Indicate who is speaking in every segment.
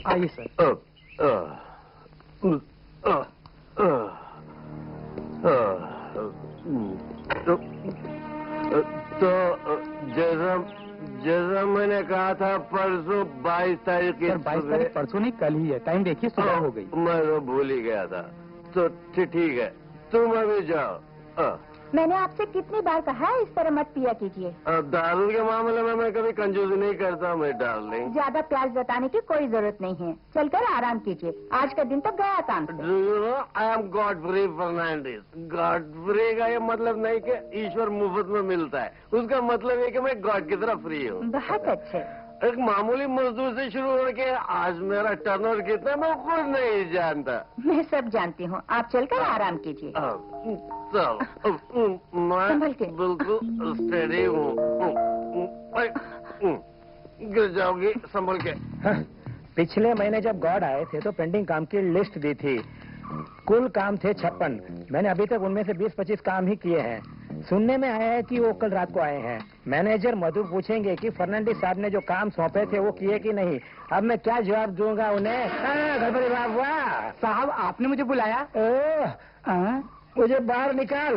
Speaker 1: आइए सर।
Speaker 2: तो जैसा मैंने कहा था परसों 22 तारीख की।
Speaker 1: 22 तारीख परसों नहीं, कल ही है। टाइम देखिए, सुबह हो गई।
Speaker 2: मैं तो भूल ही गया था। तो ठीक है, तुम अभी जाओ।
Speaker 3: मैंने आपसे कितनी बार कहा है इस तरह मत पिया कीजिए।
Speaker 2: दारू के मामले में मैं कभी कंजूसी नहीं करता मैं डार्लिंग।
Speaker 3: ज्यादा प्यार जताने की कोई जरूरत नहीं है। चलकर आराम कीजिए, आज का दिन तो गया काम से।
Speaker 2: I am Godfrey Fernandes. Godfrey का ये मतलब नहीं कि ईश्वर मुफ्त में मिलता है, उसका मतलब है कि मैं गॉड की तरह फ्री हूँ।
Speaker 3: बहुत अच्छे।
Speaker 2: एक मामूली मजदूर से शुरू होके आज मेरा टर्नओवर कितना मैं खुद नहीं जानता।
Speaker 3: मैं सब जानती हूँ, आप चलकर आराम कीजिए।
Speaker 2: चलो, मैं बिल्कुल स्टेडी हूँ। गिर जाओगी संभल के।
Speaker 4: पिछले महीने जब गॉड आए थे तो पेंडिंग काम की लिस्ट दी थी। कुल काम थे 56। मैंने अभी तक उनमें से 20-25 काम ही किए हैं। सुनने में आया है कि वो कल रात को आए हैं। मैनेजर मधु पूछेंगे कि फर्नांडिस साहब ने जो काम सौंपे थे वो किए कि नहीं। अब मैं क्या जवाब दूंगा उन्हें? गणपति बाबा
Speaker 1: साहब, आपने मुझे बुलाया?
Speaker 4: मुझे बाहर निकाल।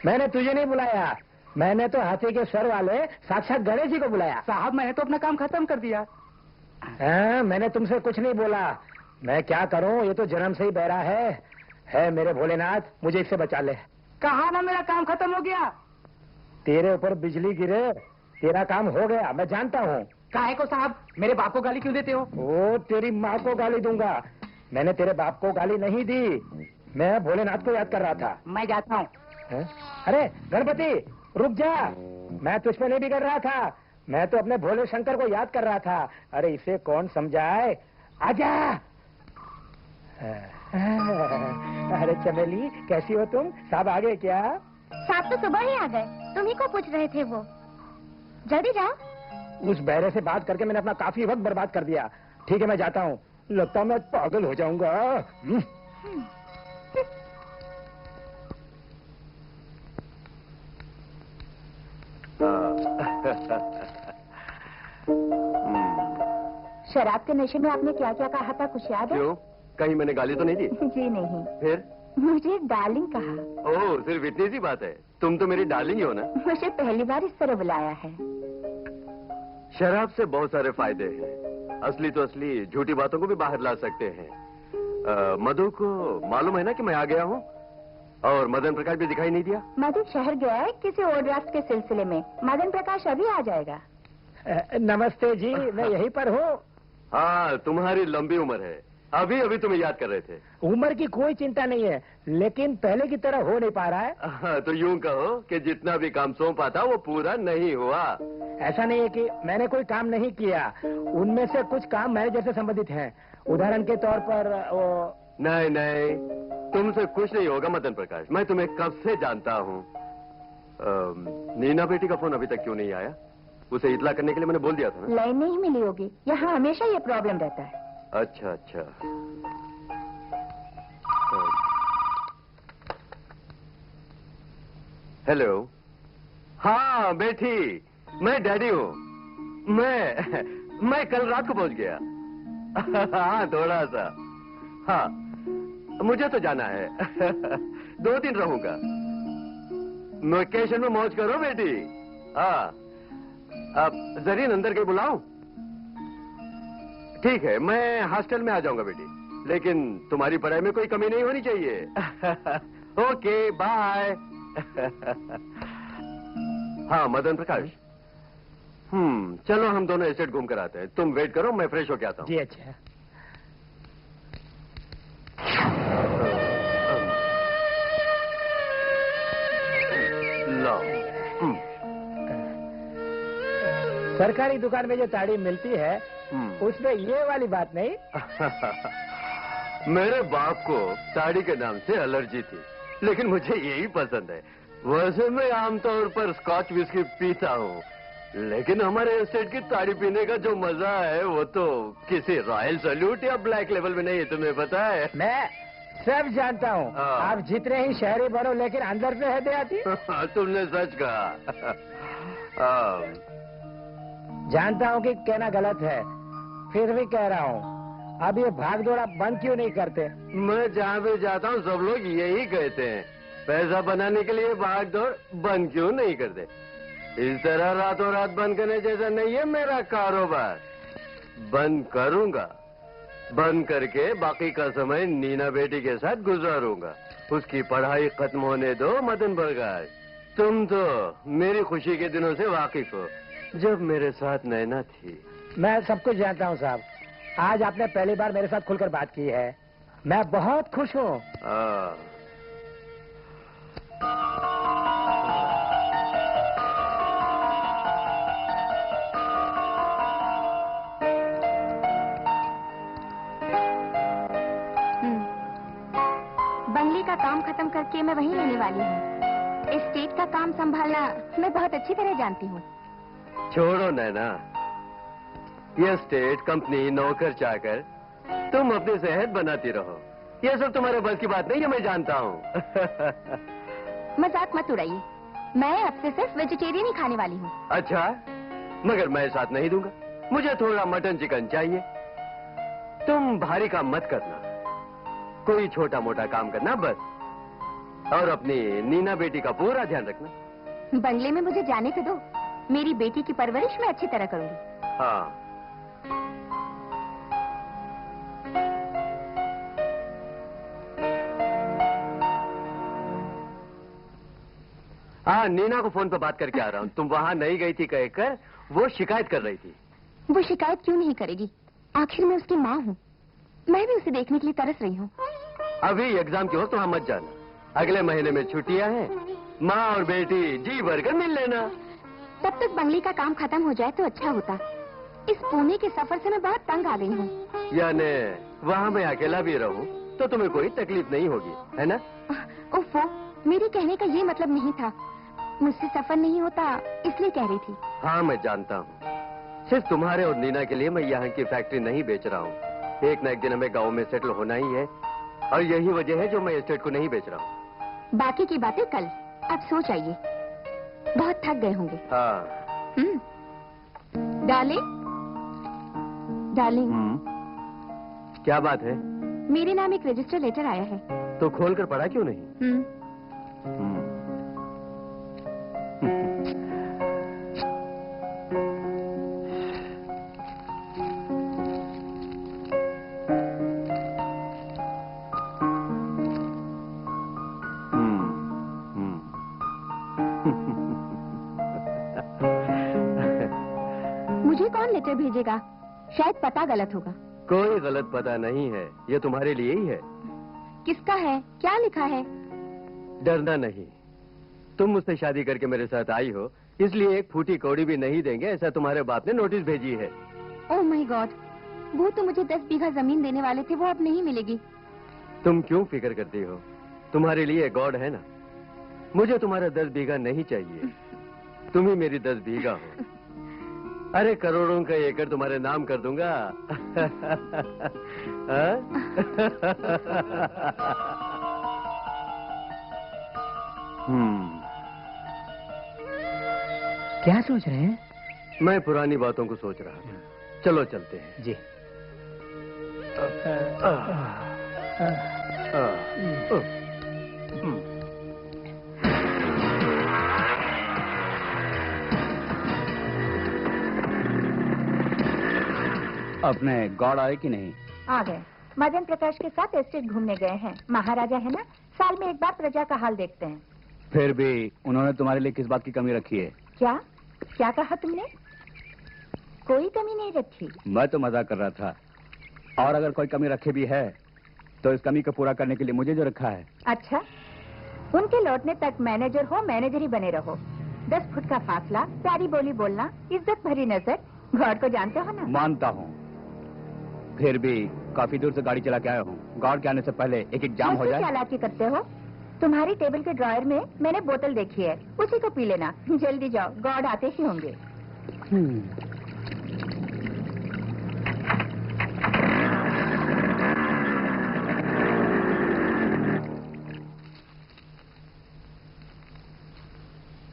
Speaker 4: मैंने तुझे नहीं बुलाया, मैंने तो हाथी के स्वर वाले साक्षात गणेश जी को बुलाया।
Speaker 1: साहब, मैंने तो अपना काम खत्म कर दिया।
Speaker 4: मैंने तुमसे कुछ नहीं बोला। मैं क्या करूं, ये तो जन्म से ही बहरा है मेरे भोलेनाथ, मुझे इससे बचा ले।
Speaker 1: कहा ना मेरा काम खत्म हो गया।
Speaker 4: तेरे ऊपर बिजली गिरे, तेरा काम हो गया, मैं जानता हूँ।
Speaker 1: काहे को साहब, मेरे बाप को गाली क्यों देते हो?
Speaker 4: ओ, तेरी माँ को गाली दूंगा। मैंने तेरे बाप को गाली नहीं दी, मैं भोलेनाथ को याद कर रहा था।
Speaker 1: मैं जाता हूँ।
Speaker 4: अरे गणपति रुक जा, मैं तुझ पे नहीं बिगड़ रहा था, मैं तो अपने भोले शंकर को याद कर रहा था। अरे इसे कौन समझाए, आजा। अरे चमेली कैसी हो तुम? साहब आ गए क्या?
Speaker 3: साहब तो सुबह ही आ गए, तुम्ही को पूछ रहे थे वो। जल्दी जाओ।
Speaker 4: उस बहरे से बात करके मैंने अपना काफी वक्त बर्बाद कर दिया। ठीक है मैं जाता हूँ, लगता मैं पागल हो जाऊंगा।
Speaker 3: शराब के नशे में आपने क्या क्या कहा था, कुछ याद है?
Speaker 2: क्यों, कहीं मैंने गाली तो नहीं दी?
Speaker 3: जी नहीं।
Speaker 2: फिर?
Speaker 3: मुझे डार्लिंग कहा।
Speaker 2: ओह, सिर्फ इतनी सी बात है? तुम तो मेरी डार्लिंग ही हो ना।
Speaker 3: मुझे पहली बार इस तरह बुलाया है।
Speaker 2: शराब से बहुत सारे फायदे हैं, असली तो असली, झूठी बातों को भी बाहर ला सकते हैं। मधु को मालूम है ना कि मैं आ गया हूँ, और मदन प्रकाश भी दिखाई नहीं दिया।
Speaker 3: मधु शहर गया है किसी ओवरड्राफ्ट के सिलसिले में, मदन प्रकाश अभी आ जाएगा।
Speaker 4: नमस्ते जी, मैं यहीं पर हूँ।
Speaker 2: हाँ, तुम्हारी लंबी उम्र है, अभी अभी तुम्हें याद कर रहे थे।
Speaker 4: उम्र की कोई चिंता नहीं है, लेकिन पहले की तरह हो नहीं पा रहा है।
Speaker 2: हाँ, तो यूं कहो कि जितना भी काम सौंपा था वो पूरा नहीं हुआ।
Speaker 4: ऐसा नहीं है कि मैंने कोई काम नहीं किया, उनमें से कुछ काम मैनेजर से संबंधित हैं। उदाहरण के तौर पर वो...
Speaker 2: नहीं नहीं, तुमसे कुछ नहीं होगा मदन प्रकाश, मैं तुम्हें कब से जानता हूँ। नीना बेटी का फोन अभी तक क्यों नहीं आया? उसे इतला करने के लिए मैंने बोल दिया था ना।
Speaker 3: लाइन नहीं मिली होगी, यहाँ हमेशा ये प्रॉब्लम रहता है।
Speaker 2: अच्छा अच्छा। हेलो। हाँ बेटी, मैं डैडी हूँ। मैं कल रात को पहुंच गया। हाँ थोड़ा सा। हाँ मुझे तो जाना है। 2 दिन रहूंगा। वेकेशन में मौज करो बेटी। हाँ, अब जरीन अंदर के बुलाऊं? ठीक है, मैं हॉस्टल में आ जाऊंगा बेटी, लेकिन तुम्हारी पढ़ाई में कोई कमी नहीं होनी चाहिए। Okay bye. हाँ मदन प्रकाश, चलो हम दोनों एस्टेट घूम कर आते हैं। तुम वेट करो, मैं फ्रेश होके आता हूँ।
Speaker 4: जी अच्छा। सरकारी दुकान में जो ताड़ी मिलती है उसमें ये वाली बात नहीं।
Speaker 2: मेरे बाप को ताड़ी के नाम से एलर्जी थी, लेकिन मुझे यही पसंद है। वैसे मैं आमतौर पर स्कॉच विस्की पीता हूँ, लेकिन हमारे एस्टेट की ताड़ी पीने का जो मजा है वो तो किसी रॉयल सैल्यूट या ब्लैक लेवल में नहीं है, तुम्हें पता है।
Speaker 4: मैं सब जानता हूँ, आप जितने ही शहरी बनो लेकिन अंदर से हदें आती।
Speaker 2: तुमने सच कहा।
Speaker 4: जानता हूँ कि कहना गलत है, फिर भी कह रहा हूँ, अब ये भाग दौड़ आप बंद क्यों नहीं करते?
Speaker 2: मैं जहाँ भी जाता हूँ सब लोग यही कहते हैं, पैसा बनाने के लिए भाग दौड़ बंद क्यों नहीं करते। इस तरह रातों रात बंद करने जैसा नहीं है मेरा कारोबार। बंद करूंगा, बंद करके बाकी का समय नीना बेटी के साथ गुजारूंगा। उसकी पढ़ाई खत्म होने दो मदन प्रकाश। तुम तो मेरी खुशी के दिनों से वाकिफ हो, जब मेरे साथ नैना थी।
Speaker 4: मैं सब कुछ जानता हूँ साहब। आज आपने पहली बार मेरे साथ खुलकर बात की है, मैं बहुत खुश हूँ।
Speaker 3: बंगले का काम खत्म करके मैं वहीं रहने वाली हूँ। एस्टेट का काम संभालना मैं बहुत अच्छी तरह जानती हूँ।
Speaker 2: छोड़ो नैना, ये स्टेट कंपनी नौकर चाकर, तुम अपनी सेहत बनाती रहो। ये सब तुम्हारे बस की बात नहीं है, मैं जानता हूँ।
Speaker 3: मजाक मत उड़ाइए, मैं अब से सिर्फ वेजिटेरियन ही खाने वाली हूँ।
Speaker 2: अच्छा, मगर मैं साथ नहीं दूंगा, मुझे थोड़ा मटन चिकन चाहिए। तुम भारी काम मत करना, कोई छोटा मोटा काम करना बस, और अपनी नीना बेटी का पूरा ध्यान रखना।
Speaker 3: बंगले में मुझे जाने तो दो, मेरी बेटी की परवरिश मैं अच्छी तरह करूंगी।
Speaker 2: हाँ, हाँ, नीना को फोन पर बात करके आ रहा हूँ। तुम वहाँ नहीं गई थी कहकर वो शिकायत कर रही थी।
Speaker 3: वो शिकायत क्यों नहीं करेगी, आखिर मैं उसकी माँ हूँ। मैं भी उसे देखने के लिए तरस रही हूँ।
Speaker 2: अभी एग्जाम के वक्त वहाँ मत जाना, अगले महीने में छुट्टियाँ हैं, माँ और बेटी जी भरकर मिल लेना।
Speaker 3: तब तक बंगले का काम खत्म हो जाए तो अच्छा होता। इस पुणे के सफर से मैं बहुत तंग आ गई हूँ।
Speaker 2: यानी वहाँ मैं अकेला भी रहूँ तो तुम्हें कोई तकलीफ नहीं होगी, है ना?
Speaker 3: ओफो, मेरे कहने का ये मतलब नहीं था। मुझसे सफर नहीं होता इसलिए कह रही थी।
Speaker 2: हाँ, मैं जानता हूँ, सिर्फ तुम्हारे और नीना के लिए मैं यहाँ की फैक्ट्री नहीं बेच रहा हूँ। एक न एक दिन हमें गाँव में सेटल होना ही है, और यही वजह है जो मैं एस्टेट को नहीं बेच रहा हूँ।
Speaker 3: बाकी की बातें कल, अब सो जाइए, बहुत थक गए होंगे।
Speaker 2: हाँ।
Speaker 3: डार्लिंग, डार्लिंग,
Speaker 2: क्या बात है?
Speaker 3: मेरे नाम एक रजिस्टर लेटर आया है।
Speaker 2: तो खोल कर पढ़ा क्यों नहीं?
Speaker 3: मुझे कौन लेटर भेजेगा? शायद पता गलत होगा।
Speaker 2: कोई गलत पता नहीं है, ये तुम्हारे लिए ही है।
Speaker 3: किसका है? क्या लिखा है?
Speaker 2: डरना नहीं, तुम मुझसे शादी करके मेरे साथ आई हो, इसलिए एक फूटी कौड़ी भी नहीं देंगे ऐसा तुम्हारे बाप ने नोटिस भेजी है।
Speaker 3: ओह माय गॉड, वो तो मुझे 10 बीघा जमीन देने वाले थे, वो अब नहीं मिलेगी।
Speaker 2: तुम क्यों फिक्र करती हो? तुम्हारे लिए गॉड है ना। मुझे तुम्हारा 10 बीघा नहीं चाहिए, तुम ही मेरी 10 बीघा हो। अरे करोड़ों का एकड़ तुम्हारे नाम कर दूंगा।
Speaker 4: क्या सोच रहे हैं?
Speaker 2: मैं पुरानी बातों को सोच रहा था। चलो चलते हैं।
Speaker 4: जी।
Speaker 1: अपने गॉड आए कि नहीं?
Speaker 3: आ गए। मदन प्रकाश के साथ एस्टेट घूमने गए हैं। महाराजा है ना, साल में एक बार प्रजा का हाल देखते हैं।
Speaker 1: फिर भी उन्होंने तुम्हारे लिए किस बात की कमी रखी है?
Speaker 3: क्या क्या कहा तुमने? कोई कमी नहीं रखी।
Speaker 1: मैं तो मजाक कर रहा था, और अगर कोई कमी रखे भी है तो इस कमी को पूरा करने के लिए मुझे जो रखा है।
Speaker 3: अच्छा, उनके लौटने तक मैनेजर हो, मैनेजर ही बने रहो। 10 फुट का फासला, प्यारी बोली बोलना, इज्जत भरी नजर, गॉड को जानते हो ना?
Speaker 1: मानता हूँ, फिर भी काफी दूर से गाड़ी चला के आया हूँ। गॉड के आने से पहले एक एग्जाम हो जाए।
Speaker 3: क्या लाके करते हो? तुम्हारी टेबल के ड्रॉयर में मैंने बोतल देखी है, उसी को पी लेना। जल्दी जाओ, गॉड आते ही होंगे।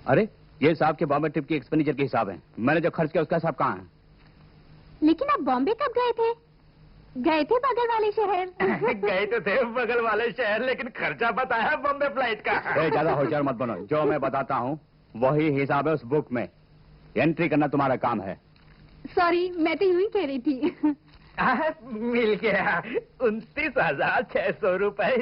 Speaker 1: अरे ये साहब के बॉम्बे ट्रिप की एक्सपेंडिचर के हिसाब है। मैंने जो खर्च किया उसका हिसाब कहाँ है?
Speaker 3: लेकिन आप बॉम्बे कब गए थे? गए थे बगल वाले शहर।
Speaker 4: गए तो थे बगल वाले शहर, लेकिन खर्चा बताया बॉम्बे फ्लाइट का।
Speaker 1: ज्यादा होशियार मत बनो, जो मैं बताता हूँ वही हिसाब है उस बुक में। एंट्री करना तुम्हारा काम है।
Speaker 3: सॉरी, मैं तो यूं ही कह रही थी।
Speaker 4: मिल गया 29,600 रुपए।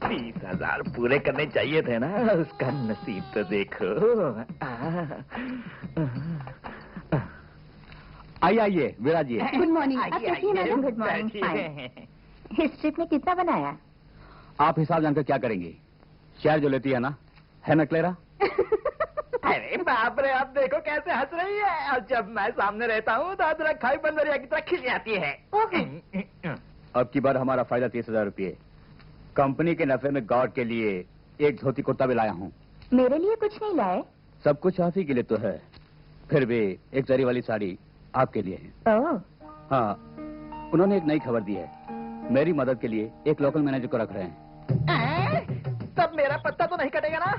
Speaker 4: 30,000 पूरे करने चाहिए थे ना, उसका नसीब तो देखो।
Speaker 1: आइए विराज जी।
Speaker 3: Good morning. आप कैसी हैं मैडम? Good morning. फाइन। इस ट्रिप में कितना बनाया?
Speaker 1: आप हिसाब जानकर क्या करेंगी? शेयर जो लेती है ना क्लेरा?
Speaker 4: अरे बाप रे, आप देखो कैसे हंस रही है। और जब मैं सामने रहता हूँ तो अदरक खाई बंदरिया की तरह खिल जाती है।
Speaker 1: अब की बार हमारा फायदा 30,000 रुपये। कंपनी के नफे में गॉड के लिए एक धोती कुर्ता भी लाया हूँ।
Speaker 3: मेरे लिए कुछ नहीं लाए?
Speaker 1: सब कुछ आप ही के लिए तो है, फिर भी एक जरी वाली साड़ी आपके लिए है।
Speaker 3: ओह।
Speaker 1: हाँ, उन्होंने एक नई खबर दी है। मेरी मदद के लिए एक लोकल मैनेजर को रख रहे हैं।
Speaker 4: तब मेरा पत्ता तो नहीं कटेगा ना?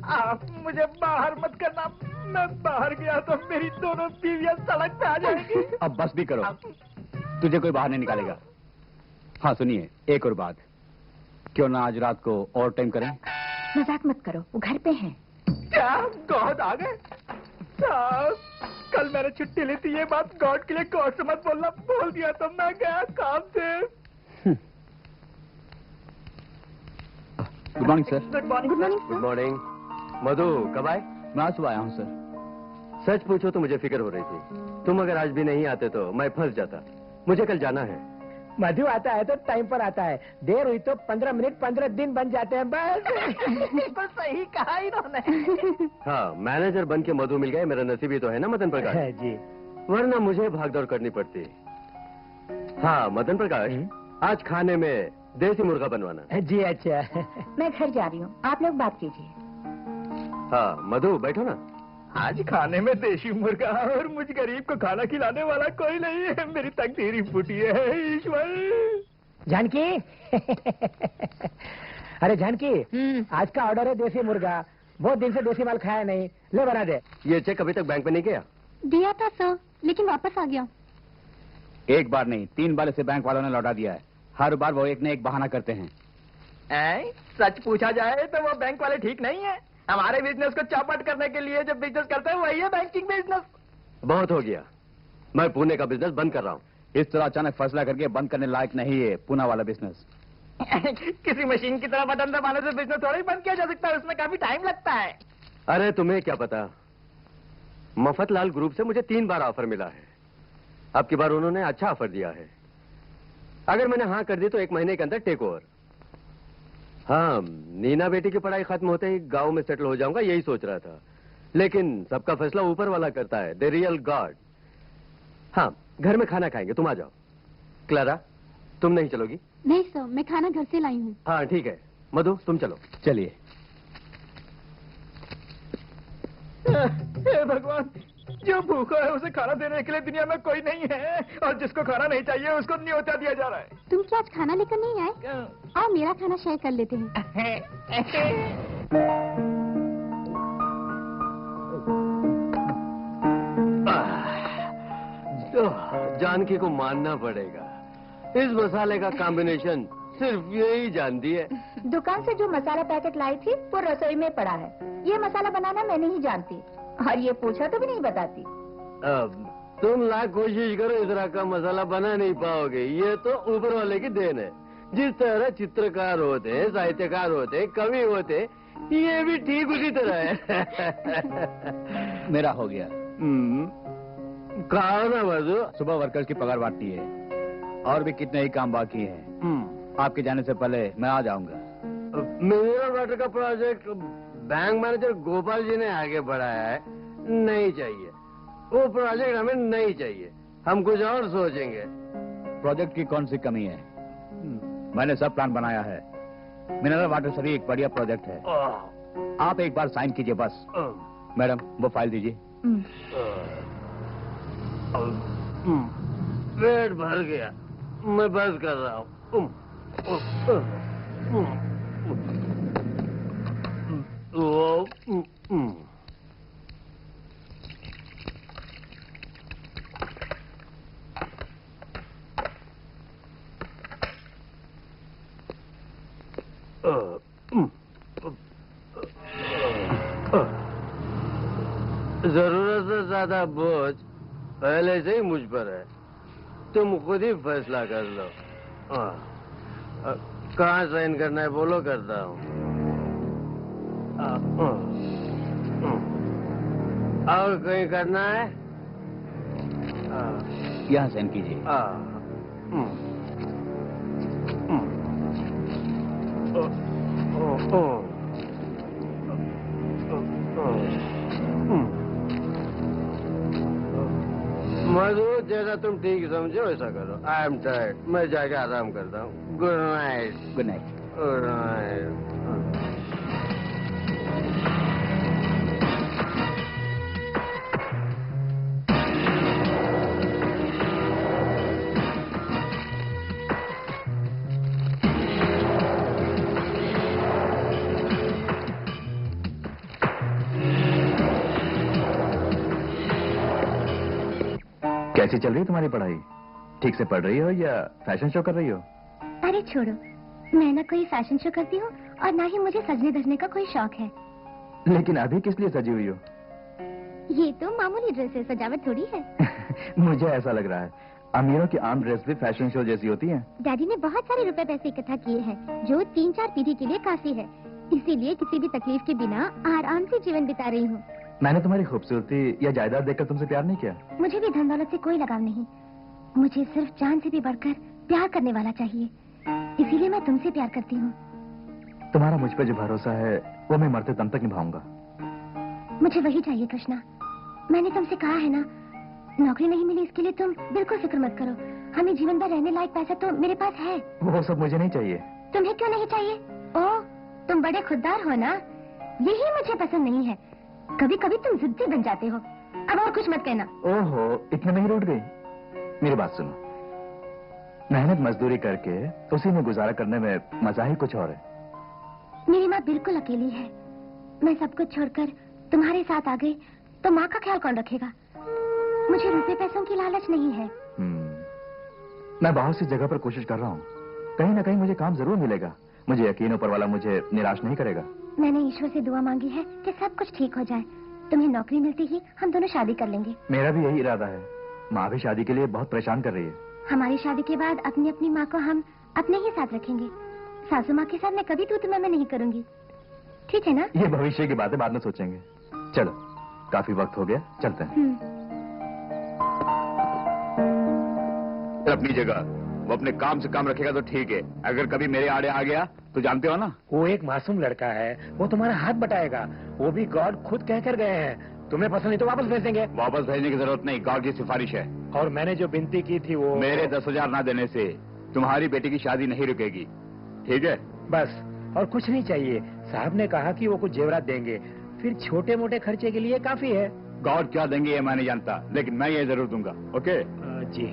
Speaker 4: आप मुझे बाहर मत करना। मैं बाहर गया तो मेरी दोनों बीवियां सड़क पे आ जाएंगी।
Speaker 1: अब बस भी करो, तुझे कोई बाहर नहीं निकालेगा। हाँ सुनिए, एक और बात, क्यों ना आज रात को और टाइम करें?
Speaker 3: मजाक मत करो, वो घर पे हैं।
Speaker 4: क्या गॉड आ गए? साहब, कल मैंने छुट्टी ली थी, ये बात गॉड के लिए गॉड से मत बोलना। बोल दिया तो मैं गया काम से।
Speaker 1: Good morning sir.
Speaker 4: Good morning.
Speaker 3: Good morning
Speaker 2: good morning. Madhu कब आए?
Speaker 1: मैं आज सुबह आया हूँ सर।
Speaker 2: सच पूछो तो मुझे फिक्र हो रही थी। तुम अगर आज भी नहीं आते तो मैं फंस जाता। मुझे कल जाना है।
Speaker 4: मधु आता है तो टाइम पर आता है, देर हुई तो 15 मिनट 15 दिन बन जाते हैं बस। बिल्कुल सही कहा इन्होंने।
Speaker 2: हाँ, मैनेजर बन के मधु मिल गए, मेरा नसीब ही तो है ना मदन प्रकाश।
Speaker 4: जी।
Speaker 2: वरना मुझे भागदौड़ करनी पड़ती। हाँ मदन प्रकाश, आज खाने में देसी मुर्गा बनवाना।
Speaker 4: जी अच्छा।
Speaker 3: मैं घर जा रही हूँ, आप लोग बात कीजिए।
Speaker 2: हाँ मधु बैठो ना।
Speaker 4: आज खाने में देशी मुर्गा और मुझ गरीब को खाना खिलाने वाला कोई नहीं है। मेरी तकदीर ही फूटी है ईश्वर। जानकी। अरे जानकी, आज का ऑर्डर है देसी मुर्गा। बहुत दिन से देसी माल खाया नहीं, ले बना दे।
Speaker 2: ये चेक अभी तक बैंक में नहीं गया?
Speaker 3: दिया था सर, लेकिन वापस आ गया।
Speaker 1: एक बार नहीं, 3 बार इसे बैंक वालों ने लौटा दिया है। हर बार वो एक न एक बहाना करते हैं।
Speaker 4: सच पूछा जाए तो वो बैंक वाले ठीक नहीं है। हमारे बिजनेस को चौपट करने के लिए जो बिजनेस करते हैं वही है बैंकिंग बिजनेस।
Speaker 2: बहुत हो गया, मैं पुणे का बिजनेस बंद कर रहा हूँ।
Speaker 1: इस तरह अचानक फैसला करके बंद करने लायक नहीं है पूना वाला बिजनेस।
Speaker 4: किसी मशीन की तरह बटन दबाने से बिजनेस थोड़ा ही बंद किया जा सकता है, उसमें काफी टाइम लगता है।
Speaker 2: अरे तुम्हें क्या पता, मफतलाल ग्रुप से मुझे 3 बार ऑफर मिला है। अब की बार उन्होंने अच्छा ऑफर दिया है। अगर मैंने हाँ कर दी तो 1 महीने के अंदर टेक ओवर। हाँ, नीना बेटी की पढ़ाई खत्म होते ही गांव में सेटल हो जाऊंगा, यही सोच रहा था। लेकिन सबका फैसला ऊपर वाला करता है, द रियल गॉड। हाँ, घर में खाना खाएंगे, तुम आ जाओ। क्लारा, तुम नहीं चलोगी?
Speaker 3: नहीं सर, मैं खाना घर से लाई हूँ।
Speaker 2: हाँ ठीक है, मधु तुम चलो।
Speaker 1: चलिए।
Speaker 4: हे भगवान, जो भूखा है उसे खाना देने के लिए दुनिया में कोई नहीं है, और जिसको खाना नहीं चाहिए उसको न्योता दिया जा रहा है।
Speaker 3: तुम क्या आज खाना लेकर नहीं आए? आओ मेरा खाना शेयर कर लेते हैं।
Speaker 2: जानकी को मानना पड़ेगा, इस मसाले का कॉम्बिनेशन सिर्फ यही जानती है।
Speaker 3: दुकान से जो मसाला पैकेट लाई थी वो रसोई में पड़ा है। ये मसाला बनाना मैं नहीं जानती, और ये पूछा तो भी नहीं बताती।
Speaker 2: अब तुम लाख कोशिश करो, इस तरह का मसाला बना नहीं पाओगे। ये तो ऊपर वाले की देन है। जिस तरह चित्रकार होते हैं, साहित्यकार होते हैं, कवि होते, ये भी ठीक उसी तरह है।
Speaker 1: मेरा हो गया।
Speaker 2: कहा ना मधु,
Speaker 1: सुबह वर्कर्स की पगार बांटती है, और भी कितने ही काम बाकी हैं। आपके जाने से पहले मैं आ जाऊंगा।
Speaker 2: मिनरल वाटर का project bank manager Gopal ji ने आगे बढ़ाया है, नहीं चाहिए वो प्रोजेक्ट, हमें नहीं चाहिए। हम कुछ और सोचेंगे।
Speaker 1: प्रोजेक्ट की कौन सी कमी है? मैंने सब प्लान बनाया है। मिनरल वाटर से भी एक बढ़िया प्रोजेक्ट है। आप एक बार साइन कीजिए बस। मैडम वो फाइल दीजिए।
Speaker 2: पेट भर गया, मैं बस कर रहा हूँ। जरूरत से ज्यादा बोझ पहले से ही मुझ पर है, तुम खुद ही फैसला कर लो। कहाँ साइन करना है बोलो, करता हूँ। और कहीं करना है?
Speaker 1: यहाँ साइन कीजिए।
Speaker 2: मधु, जैसा तुम ठीक समझो वैसा करो। आई एम टायर्ड, मैं जाके आराम करता हूँ। Good night.
Speaker 1: Good night.
Speaker 2: Good night.
Speaker 1: कैसी चल रही है तुम्हारी पढ़ाई? ठीक से पढ़ रही हो या फैशन शो कर रही हो?
Speaker 5: अरे छोड़ो, मैं ना कोई फैशन शो करती हूँ और ना ही मुझे सजने धजने का कोई शौक है।
Speaker 1: लेकिन अभी किस लिए सजी हुई हो?
Speaker 5: ये तो मामूली ड्रेस है, सजावट थोड़ी है।
Speaker 1: मुझे ऐसा लग रहा है अमीरों की आम ड्रेस भी फैशन शो जैसी होती है।
Speaker 5: डैडी ने बहुत सारे रुपए पैसे इकट्ठा किए हैं जो 3-4 पीढ़ी के लिए काफी है, इसीलिए किसी भी तकलीफ के बिना आराम से जीवन बिता रही हूँ।
Speaker 1: मैंने तुम्हारी खूबसूरती या जायदाद देखकर तुमसे प्यार नहीं किया।
Speaker 5: मुझे भी धन दौलत से कोई लगाव नहीं, मुझे सिर्फ जान से भी बढ़कर प्यार करने वाला चाहिए, इसीलिए मैं तुमसे प्यार करती हूँ।
Speaker 1: तुम्हारा मुझ पर जो भरोसा है वो मैं मरते दम तक निभाऊंगा।
Speaker 5: मुझे वही चाहिए कृष्णा। मैंने तुमसे कहा है ना, नौकरी नहीं मिली इसके लिए तुम बिल्कुल फिक्र मत करो, हमें जीवन भर रहने लायक पैसा तो मेरे पास है।
Speaker 1: वो सब मुझे नहीं चाहिए।
Speaker 5: तुम्हें क्यों नहीं चाहिए? ओह, तुम बड़े खुददार हो ना, यही मुझे पसंद नहीं है। कभी कभी तुम जिद्दी बन जाते हो। अब और कुछ मत कहना।
Speaker 1: ओहो, इतने में ही रूठ गई। मेरी बात सुनो, मेहनत मजदूरी करके उसी में गुजारा करने में मजा ही कुछ और है।
Speaker 5: मेरी माँ बिल्कुल अकेली है, मैं सब कुछ छोड़कर तुम्हारे साथ आ गई तो माँ का ख्याल कौन रखेगा? मुझे रुपए पैसों की लालच नहीं है।
Speaker 1: मैं बहुत सी जगह पर कोशिश कर रहा हूँ, कहीं ना कहीं मुझे काम जरूर मिलेगा। मुझे यकीन ऊपर वाला मुझे निराश नहीं करेगा।
Speaker 5: मैंने ईश्वर से दुआ मांगी है कि सब कुछ ठीक हो जाए। तुम्हें नौकरी मिलती ही हम दोनों शादी कर लेंगे।
Speaker 1: मेरा भी यही इरादा है। माँ भी शादी के लिए बहुत परेशान कर रही है।
Speaker 5: हमारी शादी के बाद अपनी अपनी माँ को हम अपने ही साथ रखेंगे। सासू माँ के साथ मैं कभी तू तुम्हें मैं नहीं करूंगी, ठीक है ना?
Speaker 1: ये भविष्य की बातें बाद में सोचेंगे। चलो, काफी वक्त हो गया, चलते हैं। अपनी जगह वो अपने काम से काम रखेगा तो ठीक है, अगर कभी मेरे आड़े आ गया तो जानते हो ना,
Speaker 4: वो एक मासूम लड़का है, वो तुम्हारा हाथ बटाएगा। वो भी गॉड खुद कह कर गए हैं, तुम्हें पसंद नहीं तो वापस भेज देंगे।
Speaker 1: वापस भेजने की जरूरत नहीं, गॉड की सिफारिश है।
Speaker 4: और मैंने जो विनती की थी वो
Speaker 1: मेरे 10,000 ना देने से तुम्हारी बेटी की शादी नहीं रुकेगी, ठीक है?
Speaker 4: बस, और कुछ नहीं चाहिए। साहब ने कहा कि वो कुछ जेवरात देंगे, फिर छोटे मोटे खर्चे के लिए काफी है।
Speaker 1: गॉड क्या देंगे ये मैं नहीं जानता, लेकिन मैं ये जरूर दूंगा। ओके
Speaker 4: जी।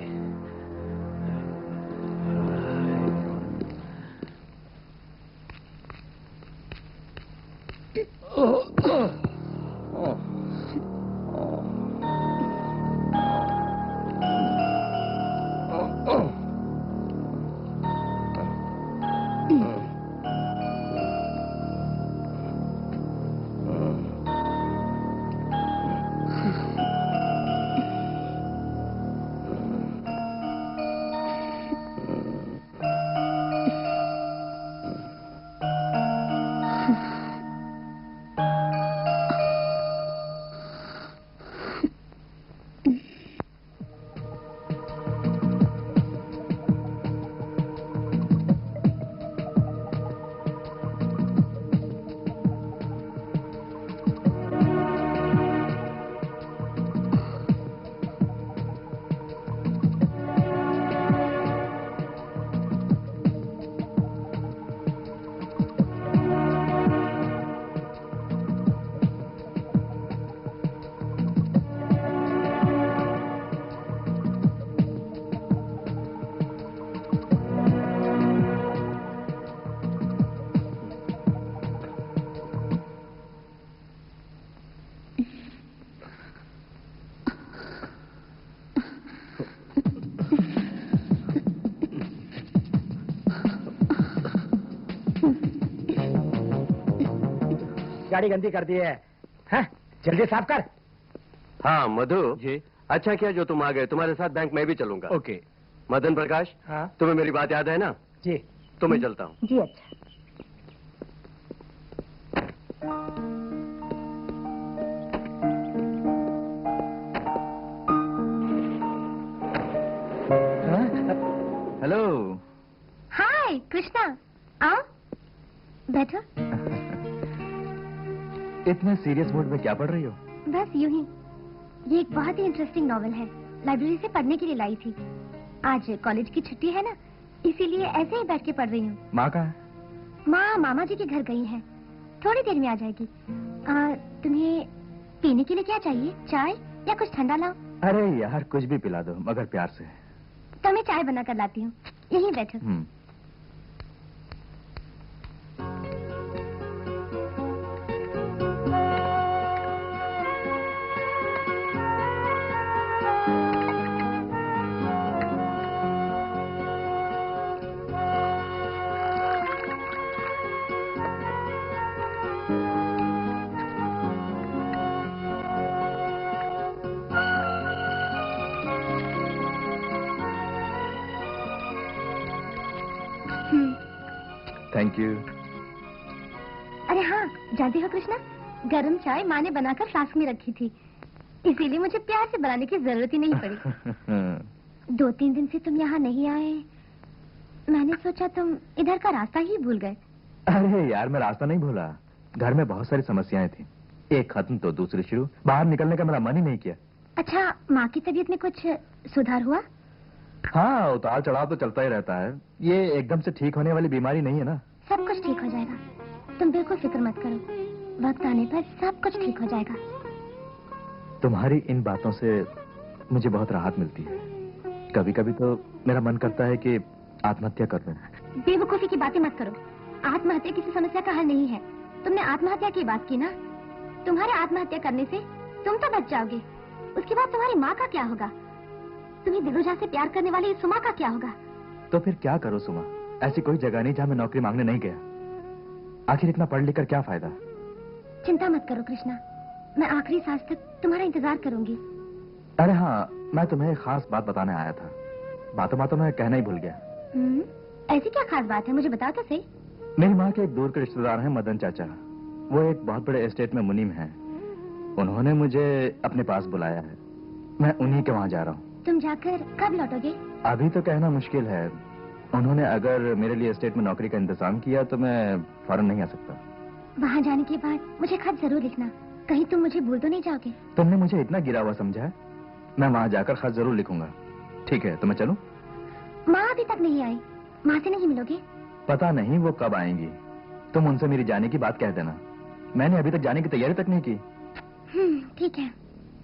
Speaker 4: गाड़ी गंदी कर दी है। हैं? जल्दी साफ कर।
Speaker 2: हाँ मधु
Speaker 1: जी।
Speaker 2: अच्छा किया जो तुम आ गए, तुम्हारे साथ बैंक मैं भी चलूंगा।
Speaker 1: ओके।
Speaker 2: मदन प्रकाश,
Speaker 4: हाँ
Speaker 2: तुम्हें मेरी बात याद है ना?
Speaker 4: जी।
Speaker 2: तो मैं चलता हूँ।
Speaker 3: जी अच्छा।
Speaker 1: हेलो।
Speaker 5: हाय कृष्णा, आओ बैठो।
Speaker 1: इतने सीरियस मूड में क्या पढ़ रही हो?
Speaker 5: बस यूं ही। ये एक बहुत ही इंटरेस्टिंग नॉवेल है, लाइब्रेरी से पढ़ने के लिए लाई थी। आज कॉलेज की छुट्टी है ना, इसीलिए ऐसे ही बैठ के पढ़ रही हूँ।
Speaker 1: माँ कहाँ है?
Speaker 5: माँ मामा जी के घर गई हैं, थोड़ी देर में आ जाएगी। तुम्हें पीने के लिए क्या चाहिए, चाय या कुछ ठंडा लाओ?
Speaker 1: अरे यार कुछ भी पिला दो मगर प्यार से।
Speaker 5: तो मैं चाय बना कर लाती हूँ, यहीं बैठो।
Speaker 1: Thank you.
Speaker 5: अरे हाँ, जानती हो कृष्णा, गरम चाय माँ ने बनाकर फ्लास्क में रखी थी, इसीलिए मुझे प्यार से बनाने की जरूरत ही नहीं पड़ी। 2-3 दिन से तुम यहाँ नहीं आए, मैंने सोचा तुम इधर का रास्ता ही भूल गए।
Speaker 1: अरे यार मैं रास्ता नहीं भूला, घर में बहुत सारी समस्याएं थी, एक खत्म तो दूसरी शुरू, बाहर निकलने का मेरा मन ही नहीं किया।
Speaker 5: अच्छा, माँ की तबीयत में कुछ सुधार हुआ?
Speaker 1: हाँ उतार चढ़ाव तो चलता ही रहता है, ये एकदम से ठीक होने वाली बीमारी नहीं है ना।
Speaker 5: सब कुछ ठीक हो जाएगा, तुम बिल्कुल फिक्र मत करो, वक्त आने पर सब कुछ ठीक हो जाएगा।
Speaker 1: तुम्हारी इन बातों से मुझे बहुत राहत मिलती है। कभी कभी तो मेरा मन करता है कि आत्महत्या कर लूं।
Speaker 5: बेवकूफी की बातें मत करो, आत्महत्या किसी समस्या का हल नहीं है। तुमने आत्महत्या की बात की ना, तुम्हारे आत्महत्या करने से तुम तो बच जाओगे, उसके बाद तुम्हारी माँ का क्या होगा? तुम्हें दिलोजा से प्यार करने वाली सुमा का क्या होगा?
Speaker 1: तो फिर क्या करो सुमा, ऐसी कोई जगह नहीं जहाँ मैं नौकरी मांगने नहीं गया। आखिर इतना पढ़ लिख कर क्या फायदा?
Speaker 5: चिंता मत करो कृष्णा, मैं आखिरी सांस तक तुम्हारा इंतजार करूंगी।
Speaker 1: अरे हाँ, मैं तुम्हें एक खास बात बताने आया था, बातों बातों में कहना ही भूल गया।
Speaker 5: ऐसी क्या खास बात है, मुझे बताओ तो सही।
Speaker 1: मेरी माँ के एक दूर के रिश्तेदार हैं मदन चाचा, वो एक बहुत बड़े एस्टेट में मुनीम हैं। उन्होंने मुझे अपने पास बुलाया है, मैं उन्हीं के वहाँ जा रहा हूँ।
Speaker 5: तुम जाकर कब लौटोगे?
Speaker 1: अभी तो कहना मुश्किल है, उन्होंने अगर मेरे लिए एस्टेट में नौकरी का इंतजाम किया तो मैं फौरन नहीं आ सकता।
Speaker 5: वहाँ जाने के बाद मुझे खत जरूर लिखना, कहीं तुम मुझे भूल तो नहीं जाओगे?
Speaker 1: तुमने मुझे इतना गिरा हुआ समझा है, मैं वहाँ जाकर खत जरूर लिखूंगा। ठीक है तो मैं चलूं?
Speaker 5: माँ अभी तक नहीं आई, माँ से नहीं मिलोगे?
Speaker 1: पता नहीं वो कब आएंगी, तुम उनसे मेरी जाने की बात कह देना, मैंने अभी तक जाने की तैयारी तक नहीं की।
Speaker 5: ठीक है,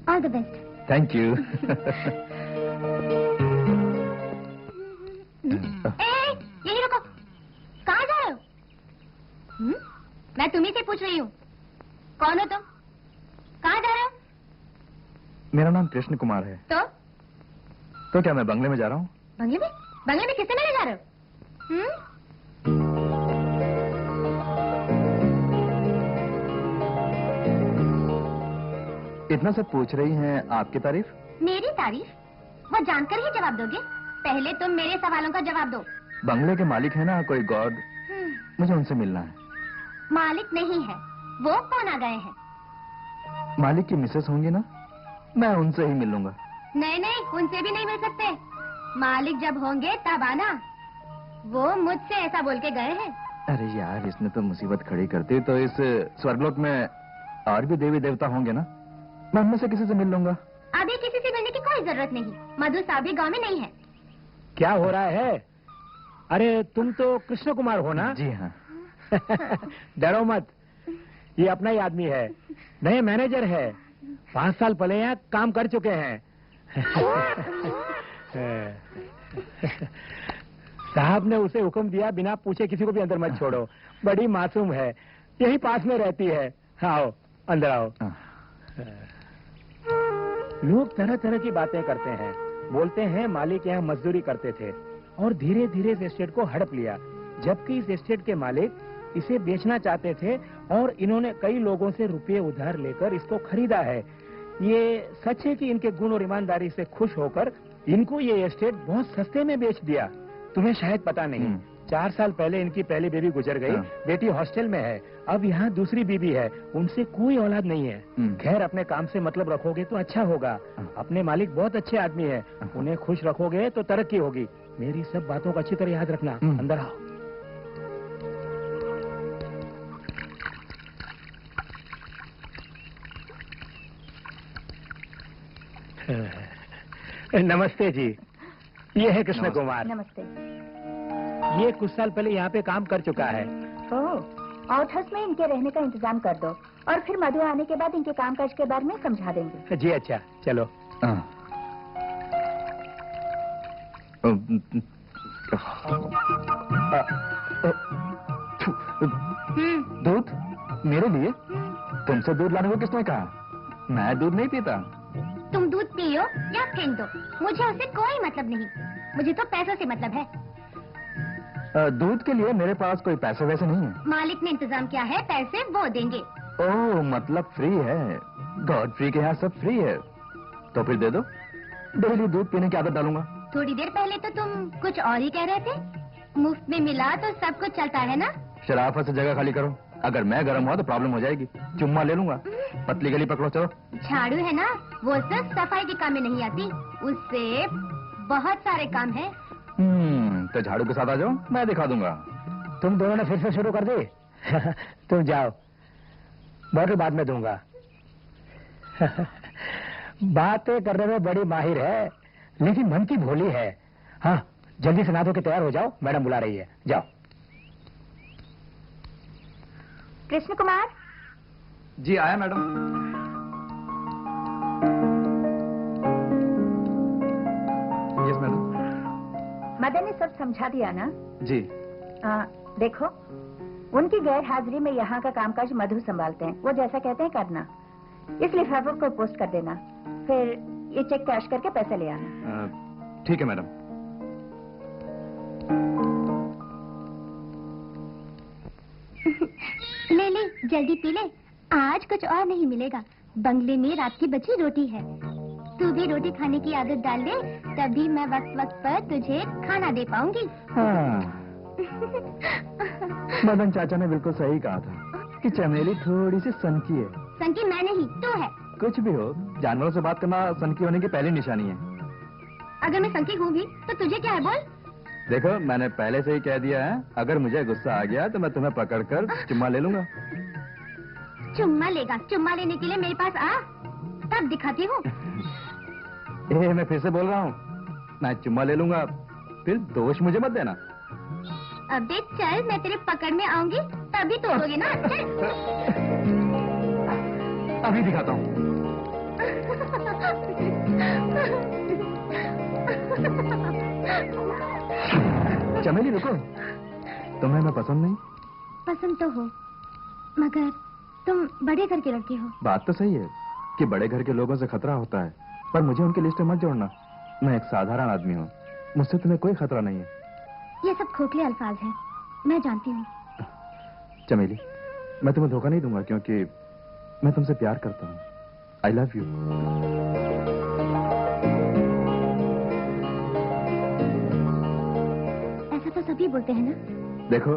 Speaker 5: all the best.
Speaker 1: Thank you.
Speaker 5: यही रुको, कहाँ जा रहे हो? मैं तुम्ही से पूछ रही हूँ, कौन हो तुम, कहाँ जा रहे हो?
Speaker 1: मेरा नाम कृष्ण कुमार है। तो क्या मैं बंगले में जा रहा हूँ?
Speaker 5: बंगले में? बंगले में किससे मिलने जा रहे हो?
Speaker 1: इतना सब पूछ रही हैं, आपकी तारीफ?
Speaker 5: मेरी तारीफ? वो जानकर ही जवाब दोगे, पहले तुम मेरे सवालों का जवाब दो।
Speaker 1: बंगले के मालिक है ना कोई गॉड, मुझे उनसे मिलना है।
Speaker 5: मालिक नहीं है, वो कौन आ गए हैं?
Speaker 1: मालिक की मिसेस होंगी ना, मैं उनसे ही मिलूंगा।
Speaker 5: नहीं नहीं, उनसे भी नहीं मिल सकते, मालिक जब होंगे तब आना, वो मुझसे ऐसा बोल के गए हैं।
Speaker 1: अरे यार इसने तो मुसीबत खड़ी कर दी, तो इस स्वर्गलोक में और भी देवी देवता होंगे ना, मैं उनमें से किसी से मिल लूंगा।
Speaker 5: अभी किसी से मिलने की कोई जरूरत नहीं, मधु साहब भी गाँव में नहीं है।
Speaker 4: क्या हो रहा है? अरे तुम तो कृष्ण कुमार हो ना?
Speaker 1: जी हाँ।
Speaker 4: डरो मत, ये अपना ही आदमी है, नए मैनेजर है, 5 साल पहले यहाँ काम कर चुके हैं। साहब ने उसे हुक्म दिया बिना पूछे किसी को भी अंदर मत छोड़ो, बड़ी मासूम है, यही पास में रहती है। आओ अंदर आओ। लोग तरह तरह की बातें करते हैं, बोलते हैं मालिक यहाँ मजदूरी करते थे और धीरे धीरे इस एस्टेट को हड़प लिया, जबकि इस एस्टेट के मालिक इसे बेचना चाहते थे और इन्होंने कई लोगों से रुपए उधार लेकर इसको खरीदा है। ये सच है कि इनके गुण और ईमानदारी से खुश होकर इनको ये एस्टेट बहुत सस्ते में बेच दिया। तुम्हें शायद पता नहीं, 4 साल पहले इनकी पहली बेबी गुजर गई। बेटी हॉस्टल में है, अब यहाँ दूसरी बीबी है, उनसे कोई औलाद नहीं है। खैर, अपने काम से मतलब रखोगे तो अच्छा होगा। अपने मालिक बहुत अच्छे आदमी है, उन्हें खुश रखोगे तो तरक्की होगी। मेरी सब बातों को अच्छी तरह याद रखना। अंदर आओ। नमस्ते जी, ये है कृष्ण कुमार।
Speaker 3: नमस्ते।
Speaker 4: ये कुछ साल पहले यहाँ पे काम कर चुका है।
Speaker 3: ओह, आउट हाउस में इनके रहने का इंतजाम कर दो और फिर मधु आने के बाद इनके कामकाज के बारे में समझा देंगे।
Speaker 4: जी अच्छा, चलो।
Speaker 1: दूध मेरे लिए? तुमसे दूध लाने को किसने कहा? मैं दूध नहीं पीता।
Speaker 5: तुम दूध पियो या फेंक दो, मुझे उससे कोई मतलब नहीं। मुझे तो पैसों से मतलब है।
Speaker 1: दूध के लिए मेरे पास कोई पैसे वैसे नहीं है।
Speaker 5: मालिक ने इंतजाम किया है, पैसे वो देंगे।
Speaker 1: ओह, मतलब फ्री है। गॉड फ्री के यहाँ सब फ्री है। तो फिर दे दो, डेली दूध पीने की आदत डालूंगा।
Speaker 5: थोड़ी देर पहले तो तुम कुछ और ही कह रहे थे। मुफ्त में मिला तो सब कुछ चलता है ना।
Speaker 1: शराफत से जगह खाली करो। अगर मैं गर्म हुआ तो प्रॉब्लम हो जाएगी। चुम्मा ले लूंगा। पतली गली पकड़ो, चलो।
Speaker 5: झाड़ू है ना, वो सिर्फ सफाई के काम में नहीं आती, उससे बहुत सारे काम है।
Speaker 1: तो झाड़ू के साथ आ जाओ, मैं दिखा दूंगा।
Speaker 4: तुम दोनों ने फिर से शुरू कर दी। तुम जाओ, बॉटल बाद में दूंगा। बातें करने में बड़ी माहिर है, लेकिन मन की भोली है। हाँ, जल्दी से नहा धो के तैयार हो जाओ, मैडम बुला रही है। जाओ।
Speaker 3: कृष्ण कुमार।
Speaker 1: जी आया मैडम। Yes madam.
Speaker 3: मदन ने सब समझा दिया ना?
Speaker 1: जी।
Speaker 3: देखो, उनकी गैर हाजिरी में यहाँ का कामकाज मधु संभालते हैं। वो जैसा कहते हैं करना। इस लिफाफे को पोस्ट कर देना, फिर ये चेक कैश करके पैसे ले आना।
Speaker 1: ठीक है मैडम।
Speaker 5: ले ले, जल्दी पी ले, आज कुछ और नहीं मिलेगा। बंगले में रात की बची रोटी है, तू भी रोटी खाने की आदत डाल ले, तभी मैं वक्त वक्त पर तुझे खाना दे पाऊंगी।
Speaker 1: मदन चाचा ने बिल्कुल सही कहा था कि चमेली थोड़ी सी सनकी है।
Speaker 5: सनकी मैं नहीं, तू है।
Speaker 1: कुछ भी हो, जानवरों से बात करना सनकी होने की पहली निशानी है।
Speaker 5: अगर मैं सनकी हूँ भी तो तुझे क्या है, बोल।
Speaker 1: देखो, मैंने पहले से ही कह दिया है, अगर मुझे गुस्सा आ गया तो मैं तुम्हें पकड़कर चुम्मा ले लूंगा।
Speaker 5: चुम्मा लेगा? चुम्मा लेने के लिए मेरे पास आ, तब दिखाती हूँ।
Speaker 1: मैं फिर से बोल रहा हूँ, मैं चुम्मा ले लूंगा, फिर दोष मुझे मत देना।
Speaker 5: अबे चल, मैं तेरे पकड़ में आऊंगी तभी तोड़ोगे ना। चल।
Speaker 1: अभी दिखाता हूँ। चमेली रुको, तुम्हें मैं पसंद नहीं?
Speaker 5: पसंद तो हो, मगर तुम बड़े घर की लड़की हो।
Speaker 1: बात तो सही है कि बड़े घर के लोगों से खतरा होता है, पर मुझे उनकी लिस्ट में मत जोड़ना। मैं एक साधारण आदमी हूँ, मुझसे तुम्हें कोई खतरा नहीं है।
Speaker 5: ये सब खोखले अल्फाज हैं, मैं जानती हूँ।
Speaker 1: चमेली, मैं तुम्हें धोखा नहीं दूंगा, क्योंकि मैं तुमसे प्यार करता हूँ। I love you.
Speaker 5: ऐसा तो सभी बोलते हैं ना।
Speaker 1: देखो,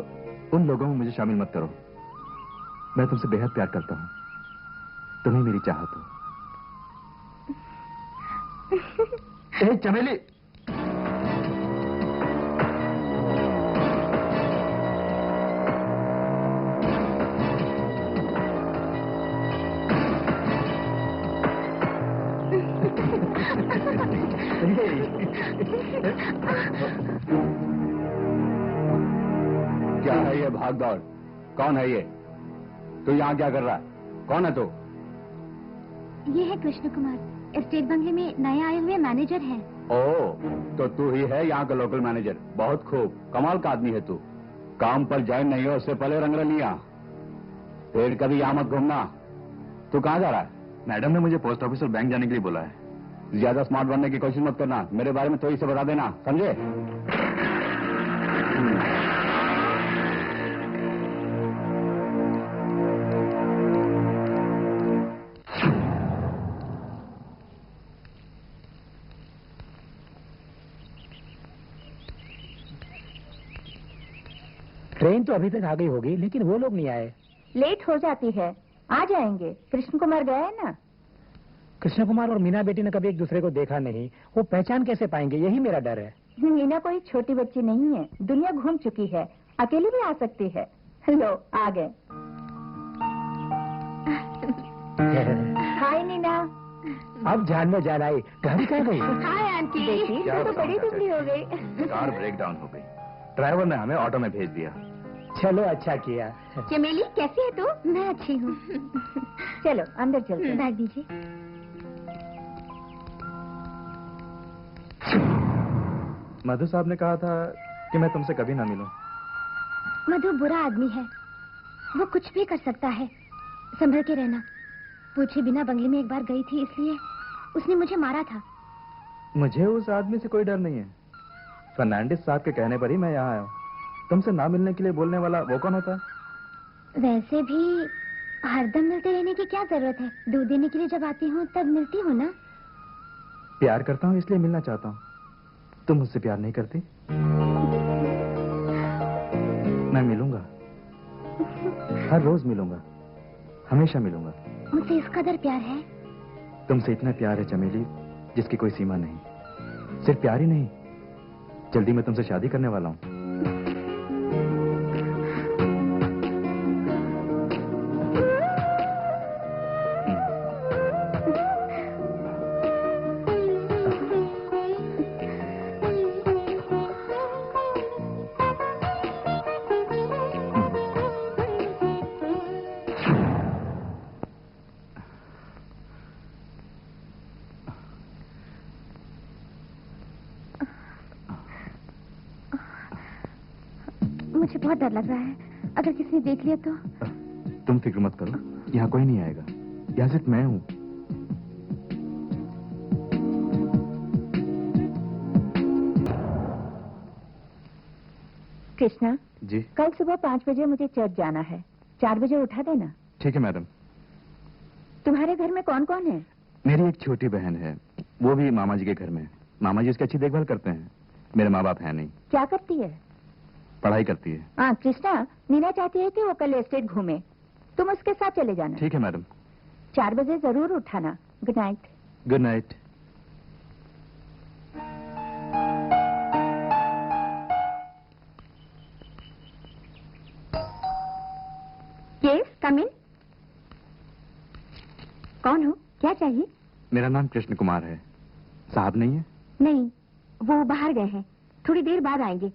Speaker 1: उन लोगों में मुझे शामिल मत करो। मैं तुमसे बेहद प्यार करता हूँ, तुम्हें मेरी चाहत हो। ए चमेली, क्या है ये भाग दौड़? कौन है ये? तू यहाँ क्या कर रहा है? कौन है तू?
Speaker 5: ये है कृष्ण कुमार, स्टेट बंगले में नए आए हुए मैनेजर हैं।
Speaker 1: ओह, तो तू ही है यहाँ का लोकल मैनेजर। बहुत खूब, कमाल का आदमी है तू। काम पर ज्वाइन नहीं हो उससे पहले रंग लिया। फिर कभी यहाँ मत घूमना। तू कहाँ जा रहा है? मैडम ने मुझे पोस्ट ऑफिस और बैंक जाने के लिए बोला है। ज्यादा स्मार्ट बनने की कोशिश मत करना, मेरे बारे में थोड़ी से बता देना, समझे?
Speaker 4: ट्रेन तो अभी तक आ गई होगी, लेकिन वो लोग नहीं आए।
Speaker 3: लेट हो जाती है, आ जाएंगे। कृष्ण कुमार गए हैं ना।
Speaker 4: कृष्ण कुमार और मीना बेटी ने कभी एक दूसरे को देखा नहीं, वो पहचान कैसे पाएंगे, यही मेरा डर है।
Speaker 3: मीना कोई छोटी बच्ची नहीं है, दुनिया घूम चुकी है, अकेली भी आ सकती है। लो आ गए। हाय नीना।
Speaker 4: अब जान में जान आई, घर कहाँ गई?
Speaker 3: Hi aunty. बेटी
Speaker 1: क्या
Speaker 3: तू तो
Speaker 1: बताऊं
Speaker 3: बड़ी
Speaker 1: चाचा
Speaker 3: दुबली
Speaker 1: जी?
Speaker 3: हो गई।
Speaker 1: कार ब्रेक डाउन हो गई, ड्राइवर ने हमें ऑटो में भेज दिया।
Speaker 4: चलो अच्छा किया।
Speaker 5: चमेली कैसी है तू? मैं अच्छी हूँ।
Speaker 3: चलो अंदर चलते हैं।
Speaker 5: बैग दीजिए।
Speaker 6: मधु साहब ने कहा था कि मैं तुमसे कभी ना मिलूं।
Speaker 5: मधु बुरा आदमी है, वो कुछ भी कर सकता है, संभल के रहना। पूछे बिना बंगले में एक बार गई थी, इसलिए उसने मुझे मारा था।
Speaker 6: मुझे उस आदमी से कोई डर नहीं है। फर्नांडिस साहब के कहने पर ही मैं यहाँ आया हूँ। तुमसे ना मिलने के लिए बोलने वाला वो कौन होता है?
Speaker 5: वैसे भी हरदम मिलते रहने की क्या जरूरत है? दूध देने के लिए जब आती हूँ तब मिलती हूँ ना।
Speaker 6: प्यार करता हूँ इसलिए मिलना चाहता हूँ। तुम मुझसे प्यार नहीं करती? मैं मिलूंगा, हर रोज मिलूंगा, हमेशा मिलूंगा।
Speaker 5: मुझसे इस कदर प्यार है?
Speaker 6: तुमसे इतना प्यार है चमेली, जिसकी कोई सीमा नहीं। सिर्फ प्यार ही नहीं, जल्दी मैं तुमसे शादी करने वाला हूँ।
Speaker 5: मुझे बहुत डर लग रहा है, अगर किसी ने देख लिया तो।
Speaker 6: तुम फिक्र मत करो, यहाँ कोई नहीं आएगा। यहाँ सिर्फ मैं हूँ।
Speaker 3: कृष्णा
Speaker 6: जी
Speaker 3: कल सुबह 5 बजे मुझे चर्च जाना है, 4 बजे उठा देना।
Speaker 6: ठीक है मैडम।
Speaker 3: तुम्हारे घर में कौन कौन है?
Speaker 6: मेरी एक छोटी बहन है, वो भी मामा जी के घर में। मामा जी उसकी अच्छी देखभाल करते हैं। मेरे माँ बाप हैं नहीं।
Speaker 3: क्या करती है?
Speaker 6: पढ़ाई करती है।
Speaker 3: हाँ कृष्णा, नीना चाहती है कि वो कल एस्टेट घूमे, तुम उसके साथ चले जाना।
Speaker 6: ठीक है मैडम।
Speaker 3: 4 बजे जरूर उठाना। Good night.
Speaker 6: Good night.
Speaker 3: Yes come in. कौन हो, क्या चाहिए?
Speaker 6: मेरा नाम कृष्ण कुमार है। साहब नहीं है?
Speaker 3: नहीं, वो बाहर गए हैं, थोड़ी देर बाद आएंगे।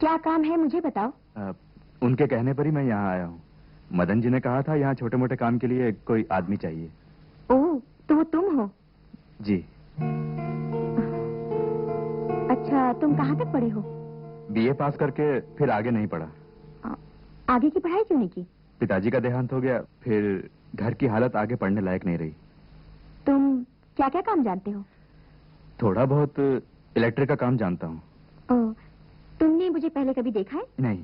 Speaker 3: क्या काम है मुझे बताओ।
Speaker 6: उनके कहने पर ही मैं यहाँ आया हूँ। मदन जी ने कहा था यहाँ छोटे मोटे काम के लिए कोई आदमी चाहिए।
Speaker 3: ओह, तो वो तुम हो?
Speaker 6: जी।
Speaker 3: अच्छा, तुम कहाँ तक पढ़े हो?
Speaker 6: बीए पास करके फिर आगे नहीं पढ़ा।
Speaker 3: आगे की पढ़ाई क्यों नहीं की?
Speaker 6: पिताजी का देहांत हो गया, फिर घर की हालत आगे पढ़ने लायक नहीं रही।
Speaker 3: तुम क्या क्या काम जानते हो?
Speaker 6: थोड़ा बहुत इलेक्ट्रिक का काम जानता हूँ।
Speaker 3: ओह, तुमने मुझे पहले कभी देखा है?
Speaker 6: नहीं,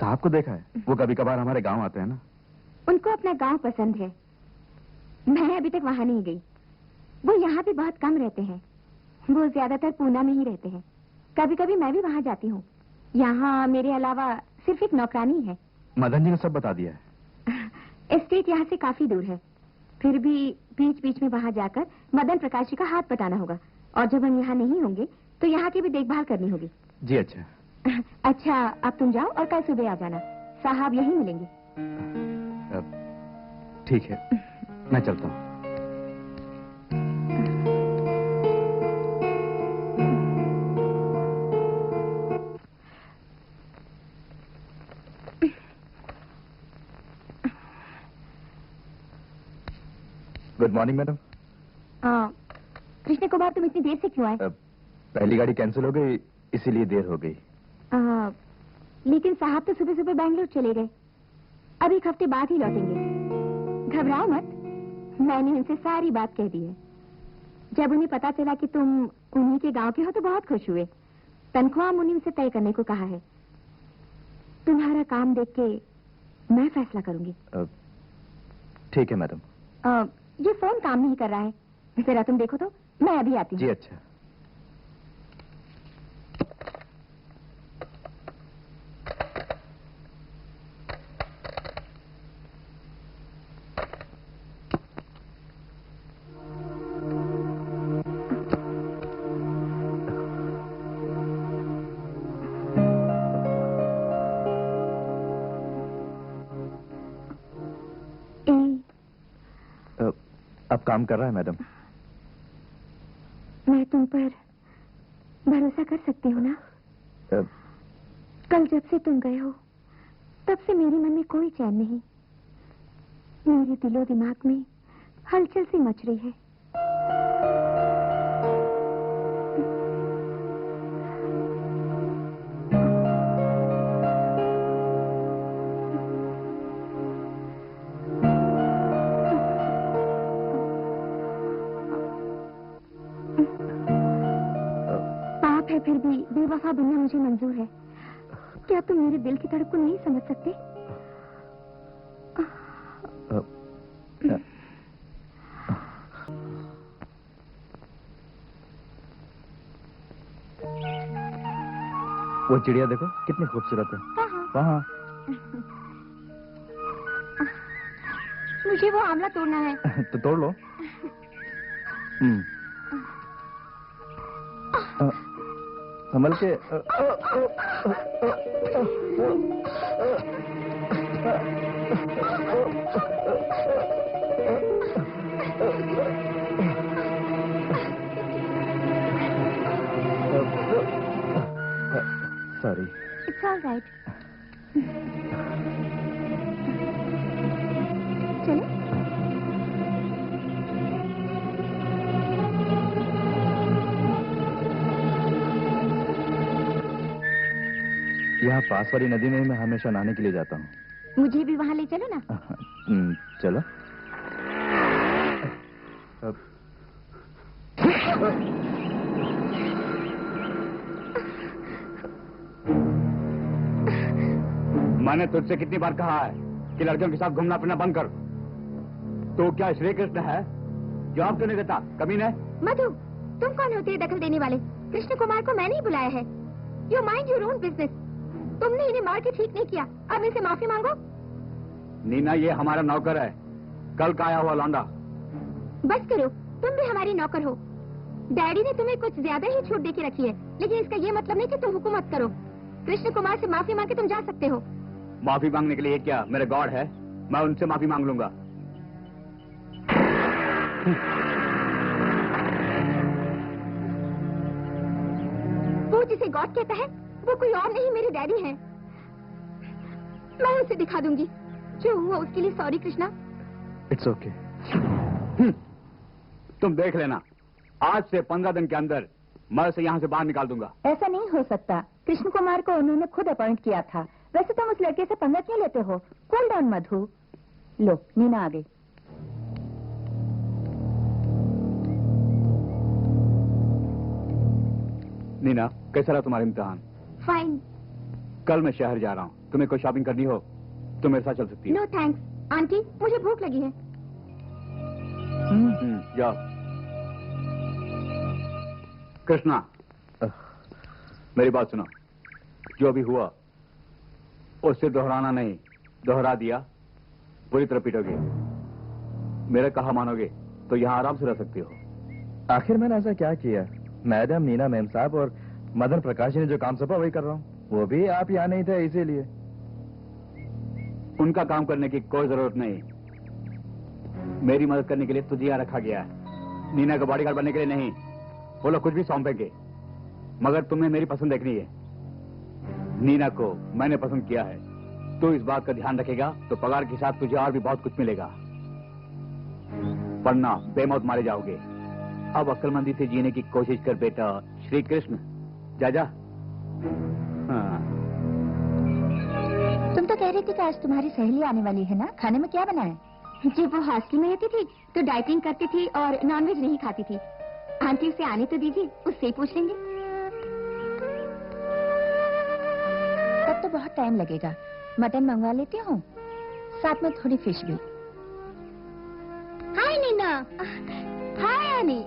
Speaker 6: साहब को देखा है। वो कभी कभार हमारे गांव आते हैं ना।
Speaker 3: उनको अपना गांव पसंद है, मैं अभी तक वहां नहीं गई। वो यहाँ पे बहुत कम रहते हैं, वो ज्यादातर पूना में ही रहते हैं। कभी कभी मैं भी वहां जाती हूँ। यहाँ मेरे अलावा सिर्फ एक नौकरानी है।
Speaker 6: मदन जी ने सब बता दिया है।
Speaker 3: एस्टेट यहाँ से काफी दूर है, फिर भी बीच बीच में वहां जाकर मदन प्रकाश जी का हाथ बटाना होगा। और जब हम यहाँ नहीं होंगे तो यहाँ की भी देखभाल करनी होगी।
Speaker 6: जी अच्छा।
Speaker 3: अच्छा, अब तुम जाओ और कल सुबह आ जाना, साहब यहीं मिलेंगे।
Speaker 6: ठीक है, मैं चलता हूँ। Good morning madam.
Speaker 3: Krishna Kumar, तुम इतनी देर से क्यों आए?
Speaker 6: पहली गाड़ी कैंसिल हो गई, इसीलिए देर हो गई।
Speaker 3: लेकिन साहब तो सुबह सुबह बैंगलोर चले गए, अब 1 हफ्ते बाद ही लौटेंगे। घबराओ मत, मैंने उनसे सारी बात कह दी है। जब उन्हें पता चला कि तुम उन्हीं के गांव के हो तो बहुत खुश हुए। तनख्वाह उन्हीं से तय करने को कहा है। तुम्हारा काम देख के मैं फैसला करूंगी।
Speaker 6: ठीक है मैडम।
Speaker 3: ये फोन काम नहीं कर रहा है, जरा तुम देखो तो, मैं अभी आती
Speaker 6: जी
Speaker 3: हूँ।
Speaker 6: अच्छा। सब काम कर रहा है मैडम।
Speaker 5: मैं तुम पर भरोसा कर सकती हूँ ना? कल जब से तुम गए हो तब से मेरे मन में कोई चैन नहीं। मेरे दिलो दिमाग में हलचल सी मच रही है। पाप है फिर भी बेवफा बनना मुझे मंजूर है। क्या तुम मेरे दिल की धड़कन को नहीं समझ सकते?
Speaker 6: वो चिड़िया देखो कितनी खूबसूरत है। वहाँ
Speaker 5: मुझे वो आंवला तोड़ना है।
Speaker 6: तो तोड़ लो। संभल के। सॉरी।
Speaker 5: It's all right. चलो।
Speaker 6: यहाँ पास वाली नदी में मैं हमेशा नहाने के लिए जाता हूँ।
Speaker 5: मुझे भी वहाँ ले चलो ना।
Speaker 6: चलो।
Speaker 1: मैंने तुझसे कितनी बार कहा है कि लड़कियों के साथ घूमना फिरना बंद कर। तो क्या श्री कृष्ण है? जवाब क्यों नहीं देता? कभी नहीं।
Speaker 5: मधु, तुम कौन होते हैं दखल देने वाले? कृष्ण कुमार को मैंने ही बुलाया है। You mind your own business. तुमने इन्हें मार के ठीक नहीं किया, अब इनसे माफी मांगो।
Speaker 1: नीना, ये हमारा नौकर है, कल का आया हुआ लौंडा।
Speaker 5: बस करो, तुम भी हमारी नौकर हो। डैडी ने तुम्हें कुछ ज्यादा ही छूट दे के रखी है, लेकिन इसका ये मतलब नहीं कि तुम हुकूमत करो। कृष्ण कुमार से माफी मांग के तुम जा सकते हो।
Speaker 1: माफी मांगने के लिए क्या मेरे गॉड है? मैं उनसे माफी मांग लूंगा।
Speaker 5: वो जिसे गॉड कहता है वो कोई और नहीं, मेरे डैडी हैं। मैं उसे दिखा दूंगी। जो हुआ उसके लिए सॉरी कृष्णा।
Speaker 6: It's okay.
Speaker 1: तुम देख लेना, आज से 15 दिन के अंदर मैं उसे यहाँ से बाहर निकाल दूंगा।
Speaker 3: ऐसा नहीं हो सकता। कृष्ण कुमार को उन्होंने खुद अपॉइंट किया था। वैसे तुम उस लड़के से पंगा क्यों लेते हो? कूल डाउन मधु। लो, नीना आ गई।
Speaker 1: नीना, कैसा रहा तुम्हारा इम्तिहान?
Speaker 5: फाइन।
Speaker 1: कल मैं शहर जा रहा हूँ, तुम्हें कोई शॉपिंग करनी हो तो मेरे साथ चल सकती हो।
Speaker 5: नो थैंक्स आंटी, मुझे भूख लगी है।
Speaker 1: जाओ। कृष्णा, मेरी बात सुनो। जो भी हुआ उससे दोहराना नहीं, दोहरा दिया बुरी तरह पीटोगे। मेरा कहा मानोगे तो यहाँ आराम से रह सकती हो।
Speaker 6: आखिर मैंने ऐसा क्या किया? मैडम, नीना मैम साहब और मदन प्रकाश ने जो काम सौंपा वही कर रहा हूँ। वो भी आप यहाँ नहीं थे इसीलिए।
Speaker 1: उनका काम करने की कोई जरूरत नहीं। मेरी मदद करने के लिए तुझे यहाँ रखा गया है, नीना का बॉडीगार्ड बनने के लिए नहीं। वो लोग कुछ भी सौंपेंगे, मगर तुम्हें मेरी पसंद देखनी है। नीना को मैंने पसंद किया है। तू इस बात का ध्यान रखेगा तो पगार के साथ तुझे और भी बहुत कुछ मिलेगा, वरना बेमौत मारे जाओगे। अब अक्लमंदी से जीने की कोशिश कर बेटा। श्री कृष्ण, जा जा। हाँ।
Speaker 3: तुम तो कह रही थी कि आज तुम्हारी सहेली आने वाली है ना? खाने में क्या बना है?
Speaker 5: जब वो हॉस्टल में रहती थी तो डाइटिंग करती थी और नॉनवेज नहीं खाती थी। आंटी उसे आने तो दीजिए, उससे ही पूछ लेंगे।
Speaker 3: तब तो बहुत टाइम लगेगा। मटन मंगवा लेती हूँ, साथ में थोड़ी फिश भी।
Speaker 5: हाय नीना। हाय आनी।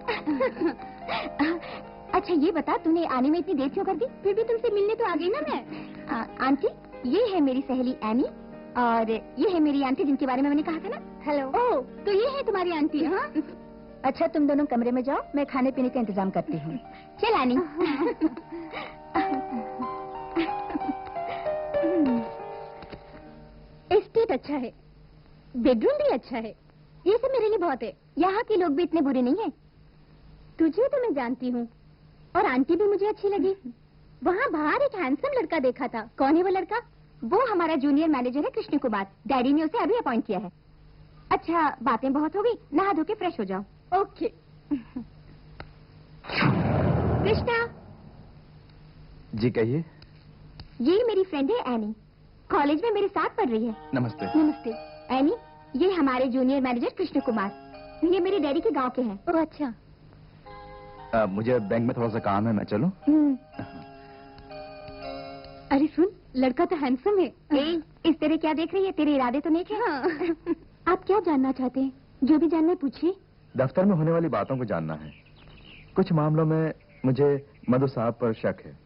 Speaker 5: अच्छा ये बता, तूने आने में इतनी देर क्यों कर दी? फिर भी तुमसे मिलने तो आ गई ना मैं। आंटी, ये है मेरी सहेली एनी और ये है मेरी आंटी जिनके बारे में मैंने कहा था ना। हेलो। ओह, तो ये है तुम्हारी आंटी? हाँ।
Speaker 3: अच्छा, तुम दोनों कमरे में जाओ, मैं खाने पीने का इंतजाम करती हूँ।
Speaker 5: चल आनी। एस्टेट अच्छा है, बेडरूम भी अच्छा है, ये सब मेरे लिए बहुत है। यहाँ के लोग भी इतने बुरे नहीं हैं। तुझे तो मैं जानती हूँ, और आंटी भी मुझे अच्छी लगी। वहाँ बाहर एक हैंडसम लड़का देखा था। कौन है वो लड़का? वो हमारा जूनियर मैनेजर है, कृष्ण कुमार। डैडी ने उसे अभी अपॉइंट किया है। अच्छा, बातें बहुत हो गई, नहा धो के फ्रेश हो जाओ। ओके। कृष्णा।
Speaker 6: जी कहिए।
Speaker 5: ये मेरी फ्रेंड है एनी, कॉलेज में मेरे साथ पढ़ रही है।
Speaker 6: नमस्ते।
Speaker 5: नमस्ते। एनी, ये हमारे जूनियर मैनेजर कृष्ण कुमार। ये मेरे डैडी के गांव के हैं। ओह अच्छा।
Speaker 6: मुझे बैंक में थोड़ा सा काम है, मैं चलूं?
Speaker 5: अरे सुन, लड़का तो हैंडसम है। इस तरह क्या देख रही है? तेरे इरादे तो नेक है। हाँ। आप क्या जानना चाहते हैं? जो भी जानना है पूछिए।
Speaker 6: दफ्तर में होने वाली बातों को जानना है। कुछ मामलों में मुझे मधु साहब पर शक है,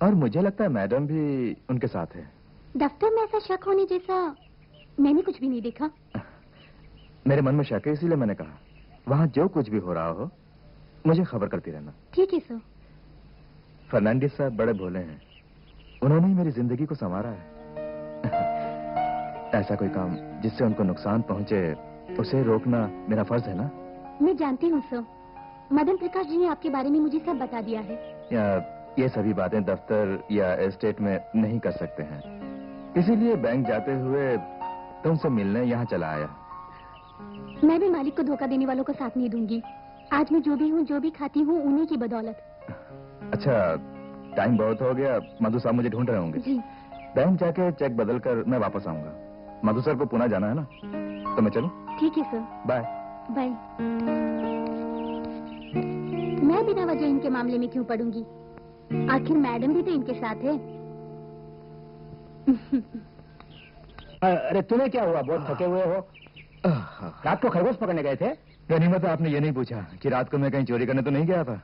Speaker 6: और मुझे लगता है मैडम भी उनके साथ है।
Speaker 5: दफ्तर में ऐसा शक होने जैसा मैंने कुछ भी नहीं देखा।
Speaker 6: मेरे मन में शक है, इसीलिए मैंने कहा वहाँ जो कुछ भी हो रहा हो मुझे खबर करती रहना।
Speaker 5: ठीक है सर।
Speaker 6: फर्नांडिस साहब बड़े भोले हैं, उन्होंने ही मेरी जिंदगी को संवारा है। ऐसा कोई काम जिससे उनको नुकसान पहुंचे, उसे रोकना मेरा फर्ज है ना।
Speaker 5: मैं जानती हूँ सर, मदन प्रकाश जी ने आपके बारे में मुझे सब बता दिया है।
Speaker 6: ये सभी बातें दफ्तर या एस्टेट में नहीं कर सकते हैं, इसीलिए बैंक जाते हुए तुमसे मिलने यहाँ चला आया।
Speaker 5: मैं भी मालिक को धोखा देने वालों का साथ नहीं दूंगी। आज मैं जो भी हूँ, जो भी खाती हूँ, उन्हीं की बदौलत।
Speaker 6: अच्छा, टाइम बहुत हो गया, मधु साहब मुझे ढूंढ रहे होंगे।
Speaker 5: जी।
Speaker 6: बैंक जाके चेक बदल कर मैं वापस आऊंगा। मधु सर को पुणे जाना है ना, तो मैं चलूं?
Speaker 5: ठीक है सर।
Speaker 6: बाय।
Speaker 5: बाय। मैं बिना वजह इनके मामले में क्यों पड़ूंगी? आखिर मैडम भी तो इनके साथ है।
Speaker 4: अरे तुम्हें क्या हुआ? बहुत थके हुए हो। रात को खरगोश पकड़ने गए थे?
Speaker 6: गनीमत, आपने ये नहीं पूछा कि रात को मैं कहीं चोरी करने तो नहीं गया था।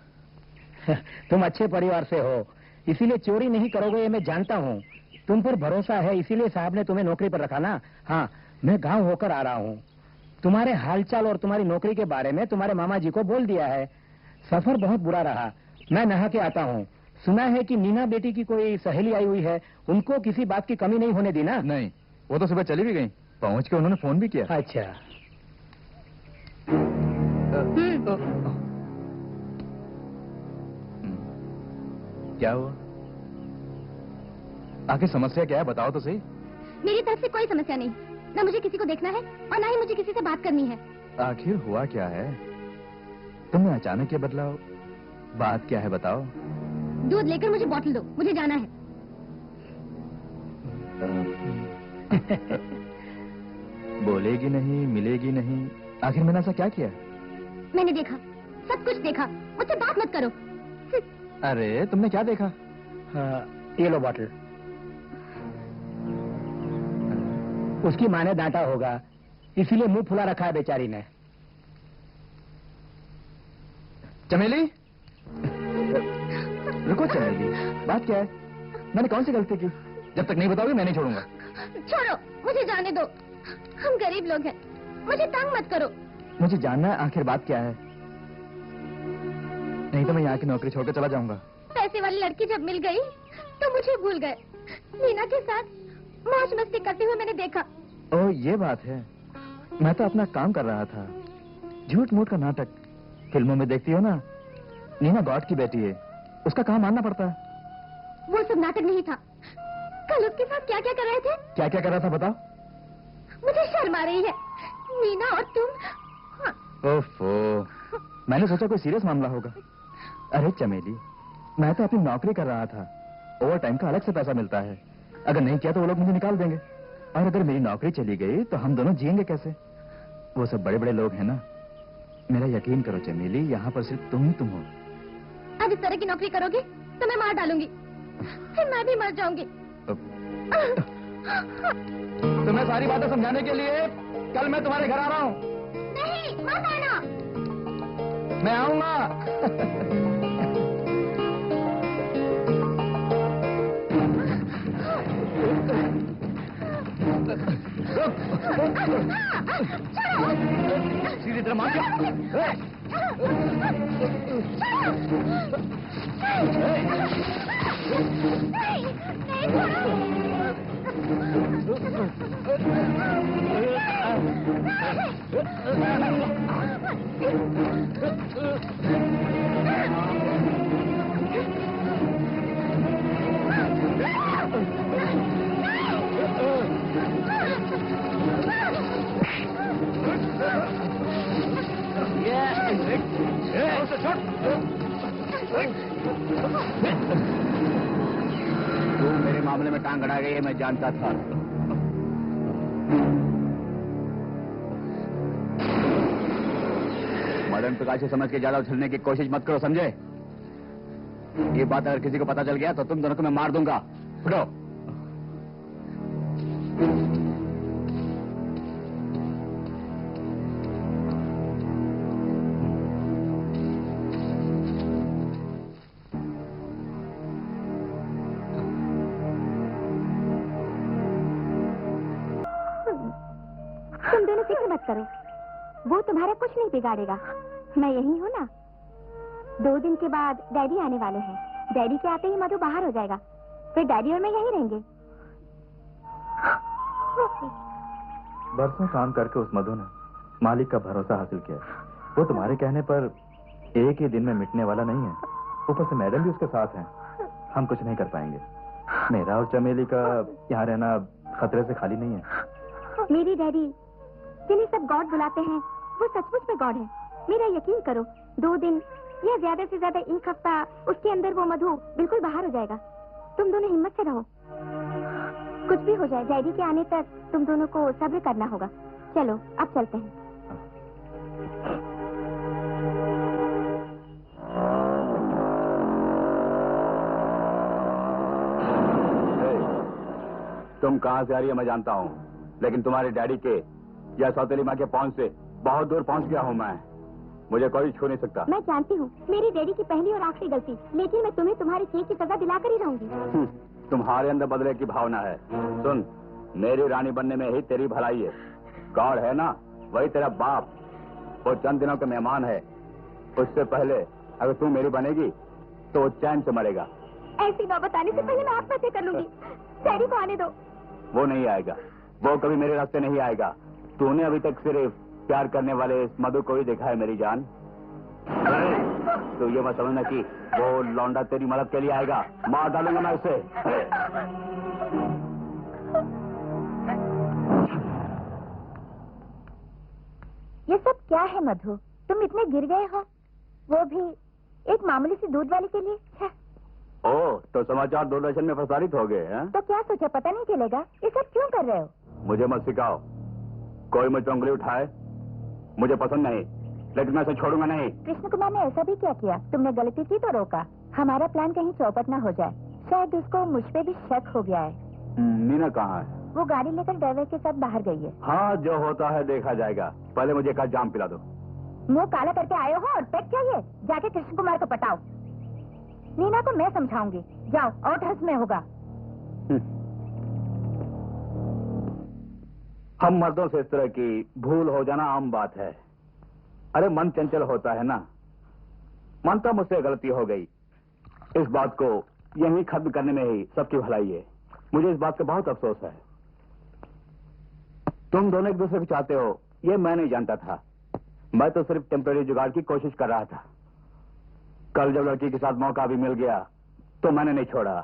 Speaker 4: तुम अच्छे परिवार से हो, इसीलिए चोरी नहीं करोगे ये मैं जानता हूँ। तुम पर भरोसा है, इसीलिए साहब ने तुम्हें नौकरी पर रखा ना। हाँ, मैं गांव होकर आ रहा हूँ। तुम्हारे हालचाल और तुम्हारी नौकरी के बारे में तुम्हारे मामा जी को बोल दिया है। सफर बहुत बुरा रहा, मैं नहा के आता हूँ। सुना है कि नीना बेटी की कोई सहेली आई हुई है, उनको किसी बात की कमी नहीं होने दी ना?
Speaker 6: नहीं, वो तो सुबह चली भी गई, पहुंच के उन्होंने फोन भी किया।
Speaker 4: अच्छा।
Speaker 6: क्या हुआ? आखिर समस्या क्या है, बताओ तो सही।
Speaker 5: मेरी तरफ से कोई समस्या नहीं, ना मुझे किसी को देखना है और ना ही मुझे किसी से बात करनी है।
Speaker 6: आखिर हुआ क्या है? तुमने अचानक ये बदलाव, बात क्या है बताओ।
Speaker 5: दूध लेकर मुझे बोतल दो, मुझे जाना है।
Speaker 6: बोलेगी नहीं, मिलेगी नहीं, आखिर मैंने ऐसा क्या किया?
Speaker 5: मैंने देखा, सब कुछ देखा, मुझसे बात मत करो।
Speaker 6: अरे तुमने क्या देखा?
Speaker 4: ये लो बॉटल। उसकी माँ ने डांटा होगा, इसीलिए मुंह फुला रखा है बेचारी ने।
Speaker 6: चमेली, रुको चमेली, बात क्या है? मैंने कौन सी गलती की? जब तक नहीं बताओगे मैं नहीं छोड़ूंगा।
Speaker 5: छोड़ो, मुझे जाने दो। हम गरीब लोग हैं, मुझे तंग मत करो।
Speaker 6: मुझे जानना है आखिर बात क्या है, नहीं तो मैं यहाँ की नौकरी छोड़कर चला जाऊंगा।
Speaker 5: पैसे वाली लड़की जब मिल गई तो मुझे भूल गए। नीना के साथ मौज मस्ती करते हुए मैंने देखा।
Speaker 6: ओह ये बात है, मैं तो अपना काम कर रहा था। झूठ मूठ का नाटक फिल्मों में देखती हो ना, नीना गॉड की बेटी है, उसका काम मानना पड़ता है।
Speaker 5: वो सब नाटक नहीं था। कल उसके साथ क्या क्या कर रहे थे?
Speaker 6: क्या क्या कर रहा था बताओ?
Speaker 5: मुझे शर्म आ रही है। नीना और तुम। हाँ।
Speaker 6: ओफो, मैंने सोचा कोई सीरियस मामला होगा। अरे चमेली, मैं तो अपनी नौकरी कर रहा था, ओवर टाइम का अलग से पैसा मिलता है। अगर नहीं किया तो वो लोग मुझे निकाल देंगे, और अगर मेरी नौकरी चली गई तो हम दोनों जिएंगे कैसे? वो सब बड़े बड़े लोग हैं ना। मेरा यकीन करो चमेली, यहाँ पर सिर्फ तुम ही तुम हो।
Speaker 5: आज इस तरह की नौकरी करोगे तो मैं मार डालूंगी, फिर मैं भी मर जाऊंगी।
Speaker 6: तुम्हें सारी बातें समझाने के लिए कल मैं तुम्हारे घर आ रहा हूँ।
Speaker 5: नहीं, मत आना।
Speaker 6: मैं आऊंगा। सीधी तरह मार
Speaker 1: तू मेरे मामले में टांग अड़ा गई है, मैं जानता था। मदन प्रकाश से समझ के ज्यादा उछलने की कोशिश मत करो, समझे? ये बात अगर किसी को पता चल गया तो तुम दोनों को मैं मार दूंगा। फुटो।
Speaker 5: तुम दोनों फिक्र मत करो, वो तुम्हारा कुछ नहीं बिगाड़ेगा। मैं यही हूँ ना। 2 दिन के बाद डैडी आने वाले हैं। डैडी के आते ही मधु बाहर हो जाएगा, फिर डैडी और मैं यहीं रहेंगे।
Speaker 6: बरसों काम करके उस मधु ने मालिक का भरोसा हासिल किया। वो तुम्हारे कहने पर एक ही दिन में मिटने वाला नहीं है। ऊपर से मैडम भी उसके साथ हैं। हम कुछ नहीं कर पाएंगे। मेरा और चमेली का यहाँ रहना खतरे से खाली नहीं है।
Speaker 5: मेरी डैडी जिन्हें सब गॉड बुलाते हैं, वो सचमुच में गॉड है। मेरा यकीन करो, 2 दिन या ज्यादा से ज्यादा 1 हफ्ता, उसके अंदर वो मधु बिल्कुल बाहर हो जाएगा। तुम दोनों हिम्मत से रहो। कुछ भी हो जाए, डैडी के आने तक तुम दोनों को सब्र करना होगा। चलो अब चलते हैं।
Speaker 1: तुम कहां से आ रही है मैं जानता हूं, लेकिन तुम्हारे डैडी के या सौतेली माँ के पहुंच से बहुत दूर पहुंच गया हूं मैं। मुझे कोई छू नहीं सकता।
Speaker 5: मैं जानती हूँ मेरी डैडी की पहली और आखिरी गलती, लेकिन मैं तुम्हें तुम्हारी चीज की सजा दिलाकर ही रहूंगी।
Speaker 1: तुम्हारे अंदर बदले की भावना है। सुन, मेरी रानी बनने में ही तेरी भलाई है। गॉड है ना, वही तेरा बाप। वो चंद दिनों के मेहमान है। उससे पहले अगर तू मेरी बनेगी तो वो चैन से मरेगा।
Speaker 5: ऐसी नौबत आने से पहले मैं आत्महत्या कर लूंगी। डैडी को आने दो।
Speaker 1: वो नहीं आएगा, वो कभी मेरे रास्ते नहीं आएगा। तूने अभी तक सिर्फ प्यार करने वाले इस मधु को ही देखा है मेरी जान। तो ये मत समझना कि वो लौंडा तेरी मदद के लिए आएगा। मार डालूंगा मैं उसे।
Speaker 3: ये सब क्या है मधु? तुम इतने गिर गए हो, वो भी एक मामूली सी दूध वाली के लिए। छे।
Speaker 1: ओह, तो समाचार दूरदर्शन में प्रसारित हो गए हैं?
Speaker 3: तो क्या सोचा, पता नहीं चलेगा? ये सब क्यों कर रहे हो?
Speaker 1: मुझे मत सिखाओ। कोई मुझ पर उंगली उठाए मुझे पसंद नहीं, लेकिन मैं इसे छोड़ूंगा नहीं।
Speaker 3: कृष्ण कुमार ने ऐसा भी क्या किया? तुमने गलती की तो रोका। हमारा प्लान कहीं चौपट न हो जाए। शायद उसको मुझ पे भी शक हो गया है।
Speaker 1: मीना कहाँ है?
Speaker 3: वो गाड़ी लेकर ड्राइवर के साथ बाहर गई है।
Speaker 1: हाँ, जो होता है देखा जाएगा। पहले मुझे एक जाम पिला दो।
Speaker 3: मुंह काला करके आए हो और पेट चाहिए? जाके कृष्ण कुमार को पटाओ। नीना को मैं समझाऊंगी। जाओ, आउट हाउस में होगा।
Speaker 1: हम मर्दों से इस तरह की भूल हो जाना आम बात है। अरे मन चंचल होता है ना। मानता मुझसे गलती हो गई। इस बात को यहीं खत्म करने में ही सबकी भलाई है। मुझे इस बात का बहुत अफसोस है। तुम दोनों एक दूसरे को चाहते हो ये मैं नहीं जानता था। मैं तो सिर्फ टेम्परेरी जुगाड़ की कोशिश कर रहा था। कल जब लड़की के साथ मौका भी मिल गया तो मैंने नहीं छोड़ा।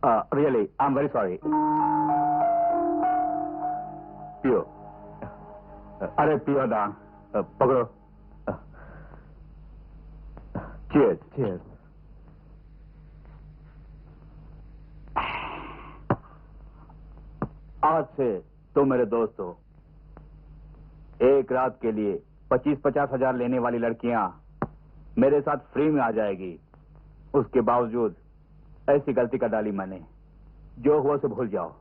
Speaker 1: Really I am very sorry. पियो। अरे पियो ना, पकड़ो। चीयर्स।
Speaker 6: चीयर्स।
Speaker 1: आज से तुम मेरे दोस्त हो। एक रात के लिए 25-50 हजार लेने वाली लड़कियां मेरे साथ फ्री में आ जाएगी। उसके बावजूद ऐसी गलती कर डाली मैंने। जो हुआ उसे भूल जाओ,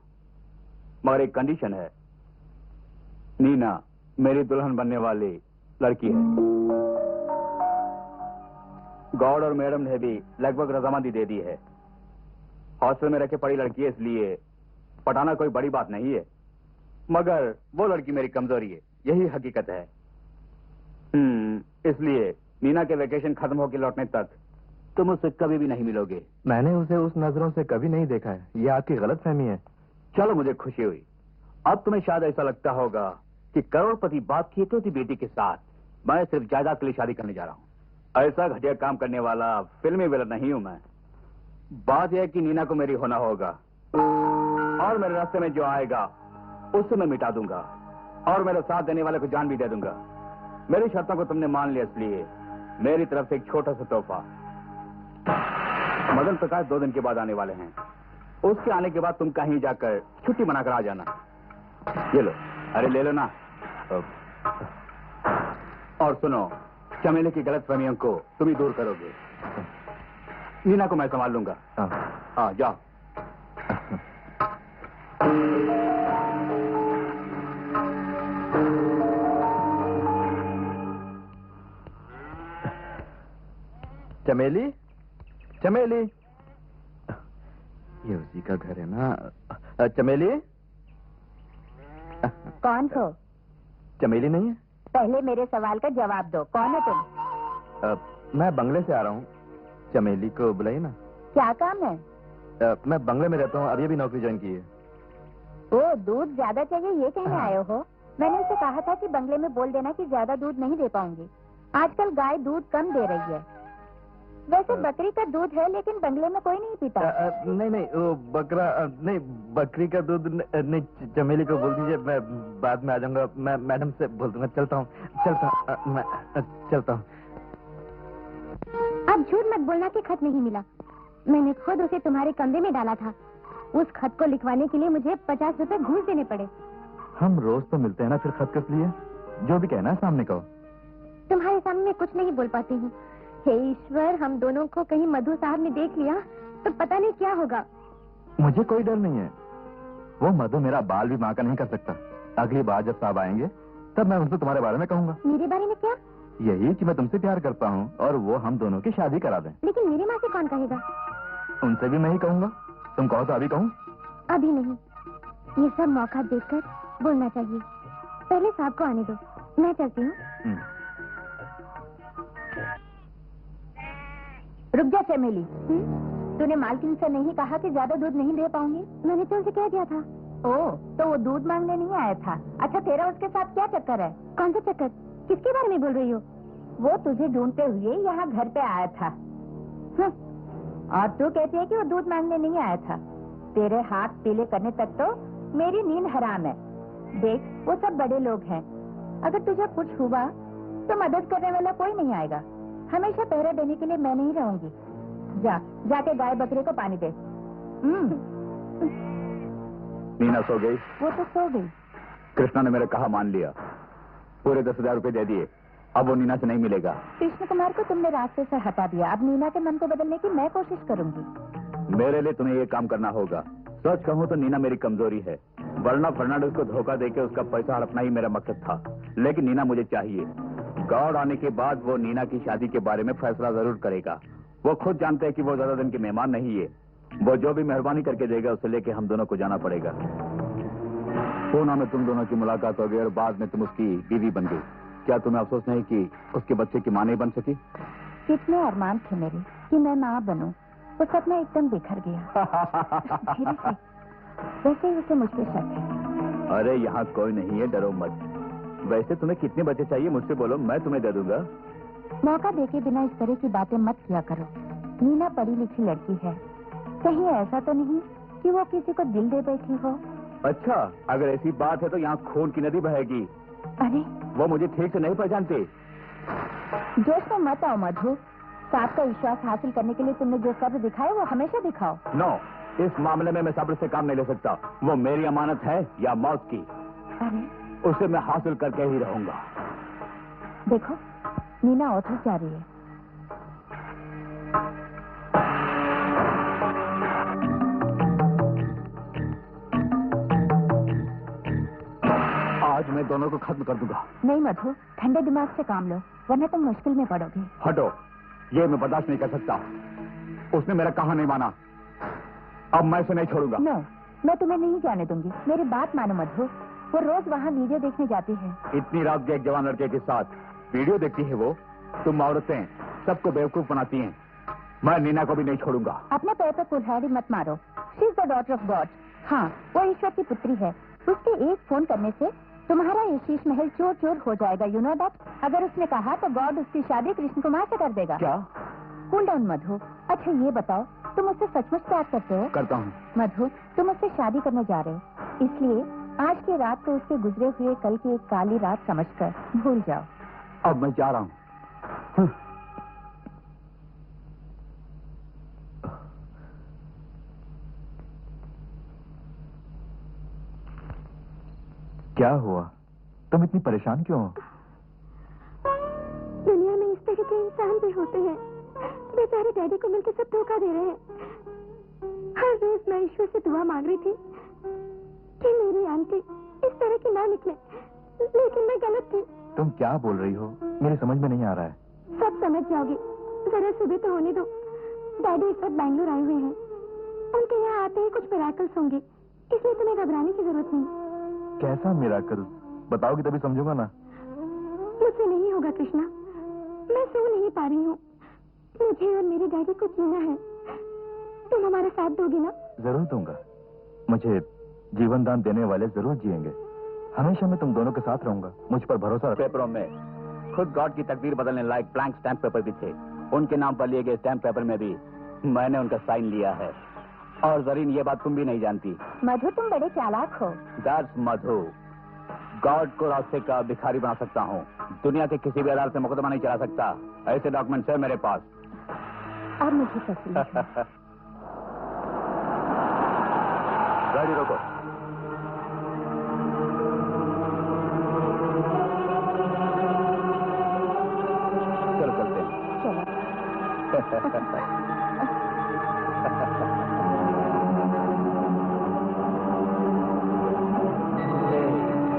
Speaker 1: मगर एक कंडीशन है। नीना मेरी दुल्हन बनने वाली लड़की है। गॉड और मैडम ने भी लगभग रजामंदी दे दी है। हॉस्टल में रखे पड़ी लड़की है, इसलिए पटाना कोई बड़ी बात नहीं है। मगर वो लड़की मेरी कमजोरी है, यही हकीकत है। इसलिए नीना के वेकेशन खत्म होकर लौटने तक तुम उससे कभी भी नहीं मिलोगे।
Speaker 6: मैंने उसे उस नजरों से कभी नहीं देखा है। ये आपकी गलतफहमी है।
Speaker 1: चलो, मुझे खुशी हुई। अब तुम्हें शायद ऐसा लगता होगा कि करोड़पति बाप की इकलौती बेटी के साथ मैं सिर्फ जायदाद के लिए शादी करने जा रहा हूँ। ऐसा घटिया काम करने वाला फिल्मी विलन नहीं हूं मैं। बात यह है कि नीना को मेरी होना होगा, और मेरे रास्ते में जो आएगा उससे मैं मिटा दूंगा, और मेरे साथ देने वाले को जान भी दे दूंगा। मेरी शर्तों को तुमने मान लिया, इसलिए मेरी तरफ से एक छोटा सा तोहफा। मदन प्रकाश 2 दिन के बाद आने वाले हैं। उसके आने के बाद तुम कहीं जाकर छुट्टी मनाकर आ जाना। ये लो, अरे ले लो ना। और सुनो, चमेली की गलतफहमियों को तुम ही दूर करोगे। नीना को मैं संभाल लूंगा। हाँ, जाओ।
Speaker 6: चमेली, चमेली, ये उसी का घर है ना? चमेली?
Speaker 3: कौन हो?
Speaker 6: चमेली नहीं है?
Speaker 3: पहले मेरे सवाल का जवाब दो, कौन हो तुम?
Speaker 6: मैं बंगले से आ रहा हूँ। चमेली को बुलाइए ना।
Speaker 3: क्या काम है?
Speaker 6: मैं बंगले में रहता हूँ, अभी अभी नौकरी ज्वाइन की है।
Speaker 3: ओ, दूध ज्यादा चाहिए ये कहने आए हो? मैंने उसे कहा था कि बंगले में बोल देना कि ज्यादा दूध नहीं दे पाऊंगी। आजकल गाय दूध कम दे रही है। वैसे बकरी का दूध है, लेकिन बंगले में कोई नहीं पीता।
Speaker 6: नहीं नहीं, वो बकरा नहीं, बकरी का दूध नहीं। चमेली को बोल दीजिए, मैं बाद में आ जाऊंगा। मैं मैडम से बोल दूंगा। चलता हूँ, मैं चलता हूँ।
Speaker 5: अब झूठ मत बोलना कि खत नहीं मिला। मैंने खुद उसे तुम्हारे कमरे में डाला था। उस खत को लिखवाने के लिए मुझे 50 रुपए घूस देने पड़े।
Speaker 6: हम रोज तो मिलते हैं ना, फिर खत किस लिए? जो भी कहना है सामने कहो।
Speaker 5: तुम्हारे सामने मैं कुछ नहीं बोल पाती हूँ। हे ईश्वर, हम दोनों को कहीं मधु साहब ने देख लिया तो पता नहीं क्या होगा।
Speaker 6: मुझे कोई डर नहीं है। वो मधु मेरा बाल भी बांका नहीं कर सकता। अगली बार जब साहब आएंगे तब मैं उनसे तुम्हारे बारे में कहूंगा।
Speaker 5: मेरे बारे में क्या?
Speaker 6: यही कि मैं तुमसे प्यार करता हूँ और वो हम दोनों की शादी करा दें।
Speaker 5: लेकिन मेरी माँ से कौन कहेगा?
Speaker 6: उनसे भी मैं ही कहूंगा। तुम कहो तो अभी कहूँ?
Speaker 5: अभी नहीं, ये सब मौका देखकर बोलना चाहिए। पहले साहब को आने दो, मैं चलती हूँ।
Speaker 3: रुक जा चमेली, तूने मालकिन से नहीं कहा कि ज्यादा दूध नहीं दे पाऊंगी?
Speaker 5: मैंने तो उनसे कह दिया था।
Speaker 3: ओह, तो वो दूध मांगने नहीं आया था। अच्छा, तेरा उसके साथ क्या चक्कर है?
Speaker 5: कौन सा चक्कर? किसके बारे में बोल रही हो?
Speaker 3: वो तुझे ढूंढते हुए यहाँ घर पे आया था। और तू कहती है कि वो दूध मांगने नहीं आया था। तेरे हाथ पीले करने तक तो मेरी नींद हराम है। देख, वो सब बड़े लोग हैं। अगर तुझे कुछ हुआ तो मदद करने वाला कोई नहीं आएगा। हमेशा पहरा देने के लिए मैं नहीं रहूंगी। जाके गाय बकरे को पानी दे।
Speaker 1: मीना सो गई?
Speaker 3: वो तो सो गई।
Speaker 1: कृष्णा ने मेरा कहा मान लिया। पूरे 10,000 रुपए दे दिए। अब वो नीना से नहीं मिलेगा।
Speaker 3: कृष्ण कुमार को तुमने रास्ते से हटा दिया। अब नीना के मन को बदलने की मैं कोशिश करूंगी।
Speaker 1: मेरे लिए तुम्हें ये काम करना होगा। सच कहूँ तो नीना मेरी कमजोरी है, वरना फर्नांडिस को धोखा देके उसका पैसा हड़पना ही मेरा मकसद था। लेकिन नीना मुझे चाहिए। गॉड आने के बाद वो नीना की शादी के बारे में फैसला जरूर करेगा। वो खुद जानते हैं कि वो ज्यादा दिन के मेहमान नहीं है। वो जो भी मेहरबानी करके देगा उसे लेके हम दोनों को जाना पड़ेगा। पूना में तुम दोनों की मुलाकात हो गई और बाद में तुम उसकी बीवी बन गई। क्या तुम्हें अफसोस नहीं कि उसके बच्चे की मां नहीं बन सकी?
Speaker 3: कितने अरमान थे मेरे कि मैं माँ बनूं। वो सपना एकदम बिखर गया। वैसे ही उसे मुझ पे शक है।
Speaker 1: अरे यहाँ कोई नहीं है, डरो मत। वैसे तुम्हें कितने बच्चे चाहिए मुझसे बोलो, मैं तुम्हें दे दूंगा।
Speaker 3: मौका देके बिना इस तरह की बातें मत किया करो। नीना पढ़ी लिखी लड़की है। कहीं ऐसा तो नहीं कि वो किसी को दिल दे बैठी हो?
Speaker 1: अच्छा, अगर ऐसी बात है तो यहाँ खून की नदी बहेगी।
Speaker 3: अरे,
Speaker 1: वो मुझे ठीक से नहीं पहचानती।
Speaker 3: जोश में मत आओ मधु। साहब का विश्वास हासिल करने के लिए तुमने जो सब्र दिखाया वो हमेशा दिखाओ।
Speaker 1: नो, इस मामले में मैं सब्र से काम नहीं ले सकता। वो मेरी अमानत है या मौत की।
Speaker 3: अरे,
Speaker 1: उसे मैं हासिल करके ही रहूंगा।
Speaker 3: देखो, नीना ऑफिस जा रही है।
Speaker 1: आज मैं दोनों को खत्म कर दूंगा।
Speaker 3: नहीं मधु, ठंडे दिमाग से काम लो, वरना तुम मुश्किल में पड़ोगे।
Speaker 1: हटो, ये मैं बर्दाश्त नहीं कर सकता। उसने मेरा कहा नहीं माना, अब मैं इसे नहीं छोड़ूंगा।
Speaker 3: नो, मैं तुम्हें नहीं जाने दूंगी। मेरी बात मानो मधु। वो रोज वहाँ वीडियो देखने जाती है।
Speaker 1: इतनी रात के एक जवान लड़के के साथ वीडियो देखती है वो। तुम औरतें सबको बेवकूफ बनाती हैं। मैं नीना को भी नहीं छोड़ूंगा।
Speaker 3: अपने पैर पर कुल्हाड़ी मत मारो। She is the daughter of God. हाँ, वो ईश्वर की पुत्री है। उसके एक फोन करने से तुम्हारा ये शीश महल चोर चोर हो जाएगा, यू नो दैट। अगर उसने कहा तो गॉड उसकी शादी कृष्ण कुमार से कर देगा।
Speaker 1: क्या?
Speaker 3: कूल डाउन मधु। अच्छा ये बताओ, तुम उससे सचमुच प्यार करते हो?
Speaker 1: करता हूँ।
Speaker 3: मधु, तुम उससे शादी करने जा रहे हो, इसलिए आज की रात को उसके गुजरे हुए कल की एक काली रात समझकर भूल जाओ।
Speaker 1: अब मैं जा रहा हूँ।
Speaker 6: क्या हुआ? तुम इतनी परेशान क्यों हो?
Speaker 5: दुनिया में इस तरह के इंसान भी होते हैं। बेचारे डैडी को मिलकर सब धोखा दे रहे हैं। हर रोज मैं ईश्वर से दुआ मांग रही थी कि मेरी आंटी इस तरह की ना निकले, लेकिन मैं गलत थी।
Speaker 6: तुम क्या बोल रही हो? मेरी समझ में नहीं आ रहा है।
Speaker 5: सब समझ जाओगी, जरा सुबह तो होने दो। डैडी इस वक्त बैंगलोर आए हुए हैं। उनके यहाँ आते ही कुछ मिराकल्स होंगे, इसलिए तुम्हें घबराने की जरूरत नहीं।
Speaker 6: कैसा मिराकल? बताओगी तभी समझूंगा ना।
Speaker 5: मुझसे नहीं होगा कृष्णा, मैं सो नहीं पा रही हूँ। मुझे और मेरे डैडी को जीना है। तुम हमारा साथ दोगे ना?
Speaker 6: जरूर दूंगा। मुझे जीवन दान देने वाले जरूर जिएंगे। हमेशा मैं तुम दोनों के साथ रहूंगा। मुझ पर भरोसा रखो।
Speaker 1: पेपरों में खुद गॉड की तकदीर बदलने लायक ब्लैंक स्टैंप पेपर भी थे। उनके नाम पर लिए गए स्टैंप पेपर में भी मैंने उनका साइन लिया है। और जरीन, ये बात तुम भी नहीं जानती।
Speaker 3: मधु, तुम बड़े चालाक हो।
Speaker 1: That's Madhu. गॉड को रास्ते का भिखारी बना सकता हूँ। दुनिया के किसी भी अदालत में मुकदमा नहीं चला सकता। ऐसे डॉक्यूमेंट्स है मेरे पास।
Speaker 3: अब मुझे तसल्ली है।
Speaker 2: गाड़ी रोको।
Speaker 1: चलो चलते हैं।
Speaker 3: चलो।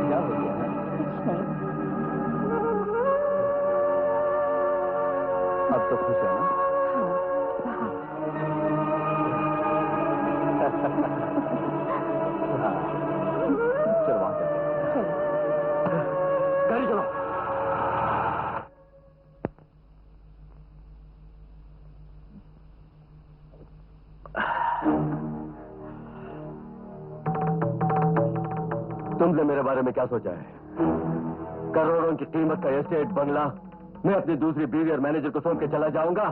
Speaker 1: क्या हो गया है?
Speaker 3: कुछ नहीं।
Speaker 1: अब तो खुश है ना?
Speaker 3: हाँ,
Speaker 1: हाँ। चलो वहां चलते हैं।
Speaker 3: चलो।
Speaker 2: गाड़ी चलो। तुमने मेरे बारे में क्या सोचा है? करोड़ों की कीमत का एस्टेट बंगला मैं अपनी दूसरी बीवी और मैनेजर को सौंप के चला जाऊंगा?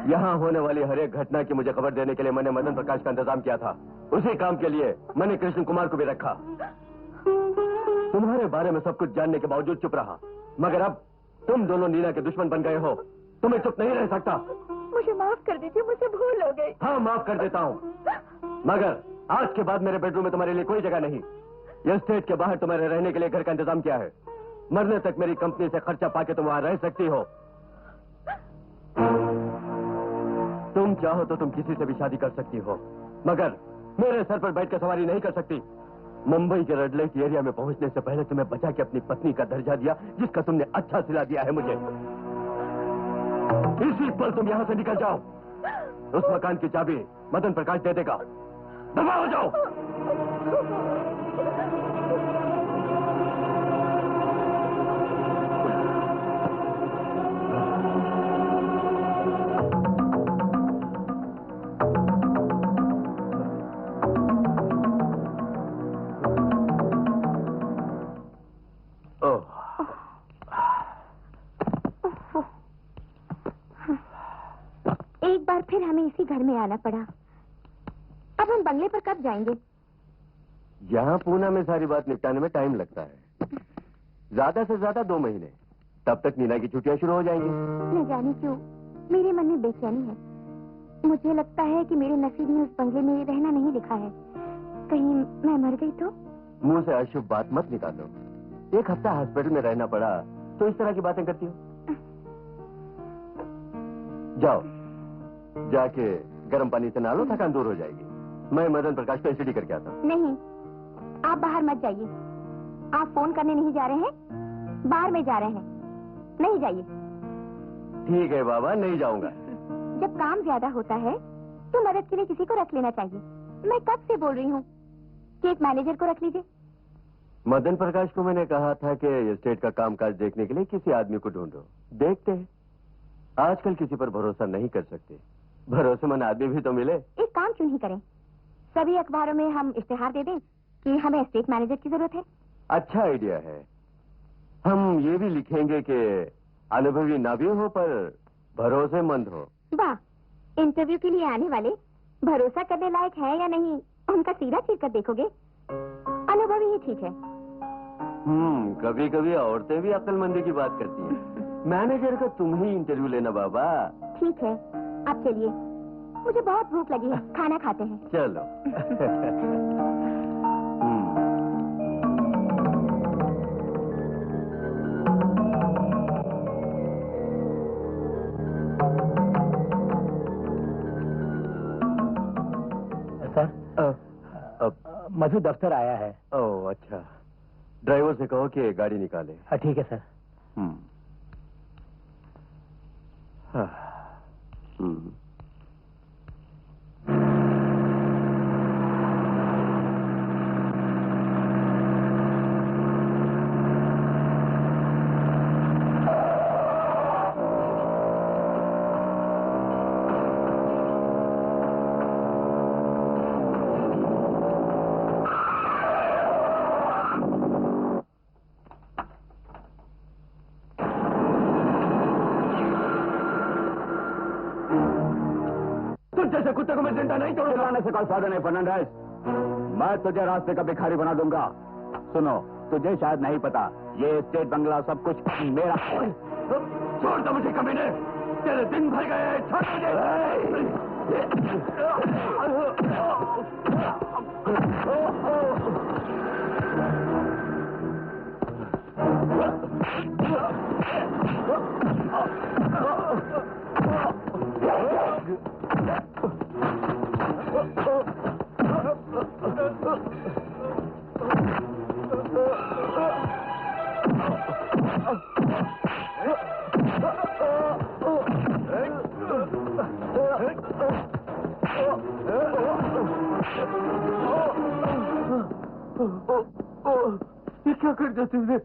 Speaker 2: यहाँ होने वाली हर एक घटना की मुझे खबर देने के लिए मैंने मदन प्रकाश का इंतजाम किया था। उसी काम के लिए मैंने कृष्ण कुमार को भी रखा। तुम्हारे बारे में सब कुछ जानने के बावजूद चुप रहा, मगर अब तुम दोनों नीना के दुश्मन बन गए हो। तुम्हें चुप नहीं रह सकता।
Speaker 3: मुझे माफ कर दीजिए, मुझे भूल हो गई।
Speaker 2: हाँ, माफ कर देता हूँ, मगर आज के बाद मेरे बेडरूम में तुम्हारे लिए कोई जगह नहीं। ये स्टेट के बाहर तुम्हारे रहने के लिए घर का इंतजाम किया है। मरने तक मेरी कंपनी से खर्चा पाके तुम वहां रह सकती हो। तुम चाहो तो तुम किसी से भी शादी कर सकती हो, मगर मेरे सर पर बैठ कर सवारी नहीं कर सकती। मुंबई के रेड लाइट एरिया में पहुंचने से पहले तुम्हें बचा के अपनी पत्नी का दर्जा दिया, जिसका तुमने अच्छा सिला दिया है मुझे। इसी पल तुम यहां से निकल जाओ। उस मकान की चाबी मदन प्रकाश दे देगा। दफा हो जाओ।
Speaker 5: एक बार फिर हमें इसी घर में आना पड़ा। अब हम बंगले पर कब जाएंगे?
Speaker 2: यहाँ पूना में सारी बात निपटाने में टाइम लगता है, ज्यादा से ज्यादा 2 महीने। तब तक नीना की छुट्टियां शुरू हो जाएंगी।
Speaker 5: न जाने क्यों मेरे मन में बेचैनी है। मुझे लगता है कि मेरे नसीब में उस बंगले में रहना नहीं लिखा है। कहीं मैं मर गई तो?
Speaker 2: मुंह से अशुभ बात मत निकालो। 1 हफ्ता हॉस्पिटल में रहना पड़ा तो इस तरह की बातें करती हो। जाओ, जाके गर्म पानी से नहा लो, थकान दूर हो जाएगी। मैं मदन प्रकाश को एसिडी करके आता हूँ।
Speaker 5: नहीं, आप बाहर मत जाइए। आप फोन करने नहीं जा रहे हैं, बाहर में जा रहे हैं। नहीं जाइए।
Speaker 2: ठीक है बाबा, नहीं जाऊंगा।
Speaker 5: जब काम ज्यादा होता है तो मदद के लिए किसी को रख लेना चाहिए। मैं कब से बोल रही हूँ कि एक मैनेजर को रख लीजिए।
Speaker 2: मदन प्रकाश को मैंने कहा था कि स्टेट का कामकाज देखने के लिए किसी आदमी को ढूंढो। देखते हैं, आजकल किसी पर भरोसा नहीं कर सकते। भरोसेमंद आदमी भी तो मिले।
Speaker 5: एक काम क्यों नहीं करें, सभी अखबारों में हम इश्तेहार दे दें कि हमें एस्टेट मैनेजर की जरूरत है।
Speaker 2: अच्छा आइडिया है। हम ये भी लिखेंगे कि अनुभवी ना भी हो पर भरोसेमंद हो।
Speaker 5: वाह, इंटरव्यू के लिए आने वाले भरोसा करने लायक है या नहीं, उनका सीधा चीर कर देखोगे। अनुभवी ही ठीक है।
Speaker 2: कभी कभी औरतें भी अक्लमंदी की बात करती हैं। मैनेजर का तुम ही इंटरव्यू लेना बाबा।
Speaker 5: ठीक है, आप चलिए, मुझे बहुत भूख लगी है, खाना खाते हैं।
Speaker 2: चलो।
Speaker 4: सर, मधु दफ्तर आया है।
Speaker 2: ओह अच्छा, ड्राइवर से कहो कि गाड़ी निकाले।
Speaker 4: हाँ ठीक है सर।
Speaker 1: जैसे कुत्ते को मैं जिंदा नहीं तोड़ूंगा। चिल्लाने से कोई फायदा नहीं फर्नांडिस, मैं तुझे रास्ते का भिखारी बना दूंगा। सुनो, तुझे शायद नहीं पता, ये स्टेट बंगला सब कुछ मेरा। छोड़ दो मुझे कमीने, तेरे दिन भर गए, छोड़
Speaker 2: ये क्या कर दिया तुमने?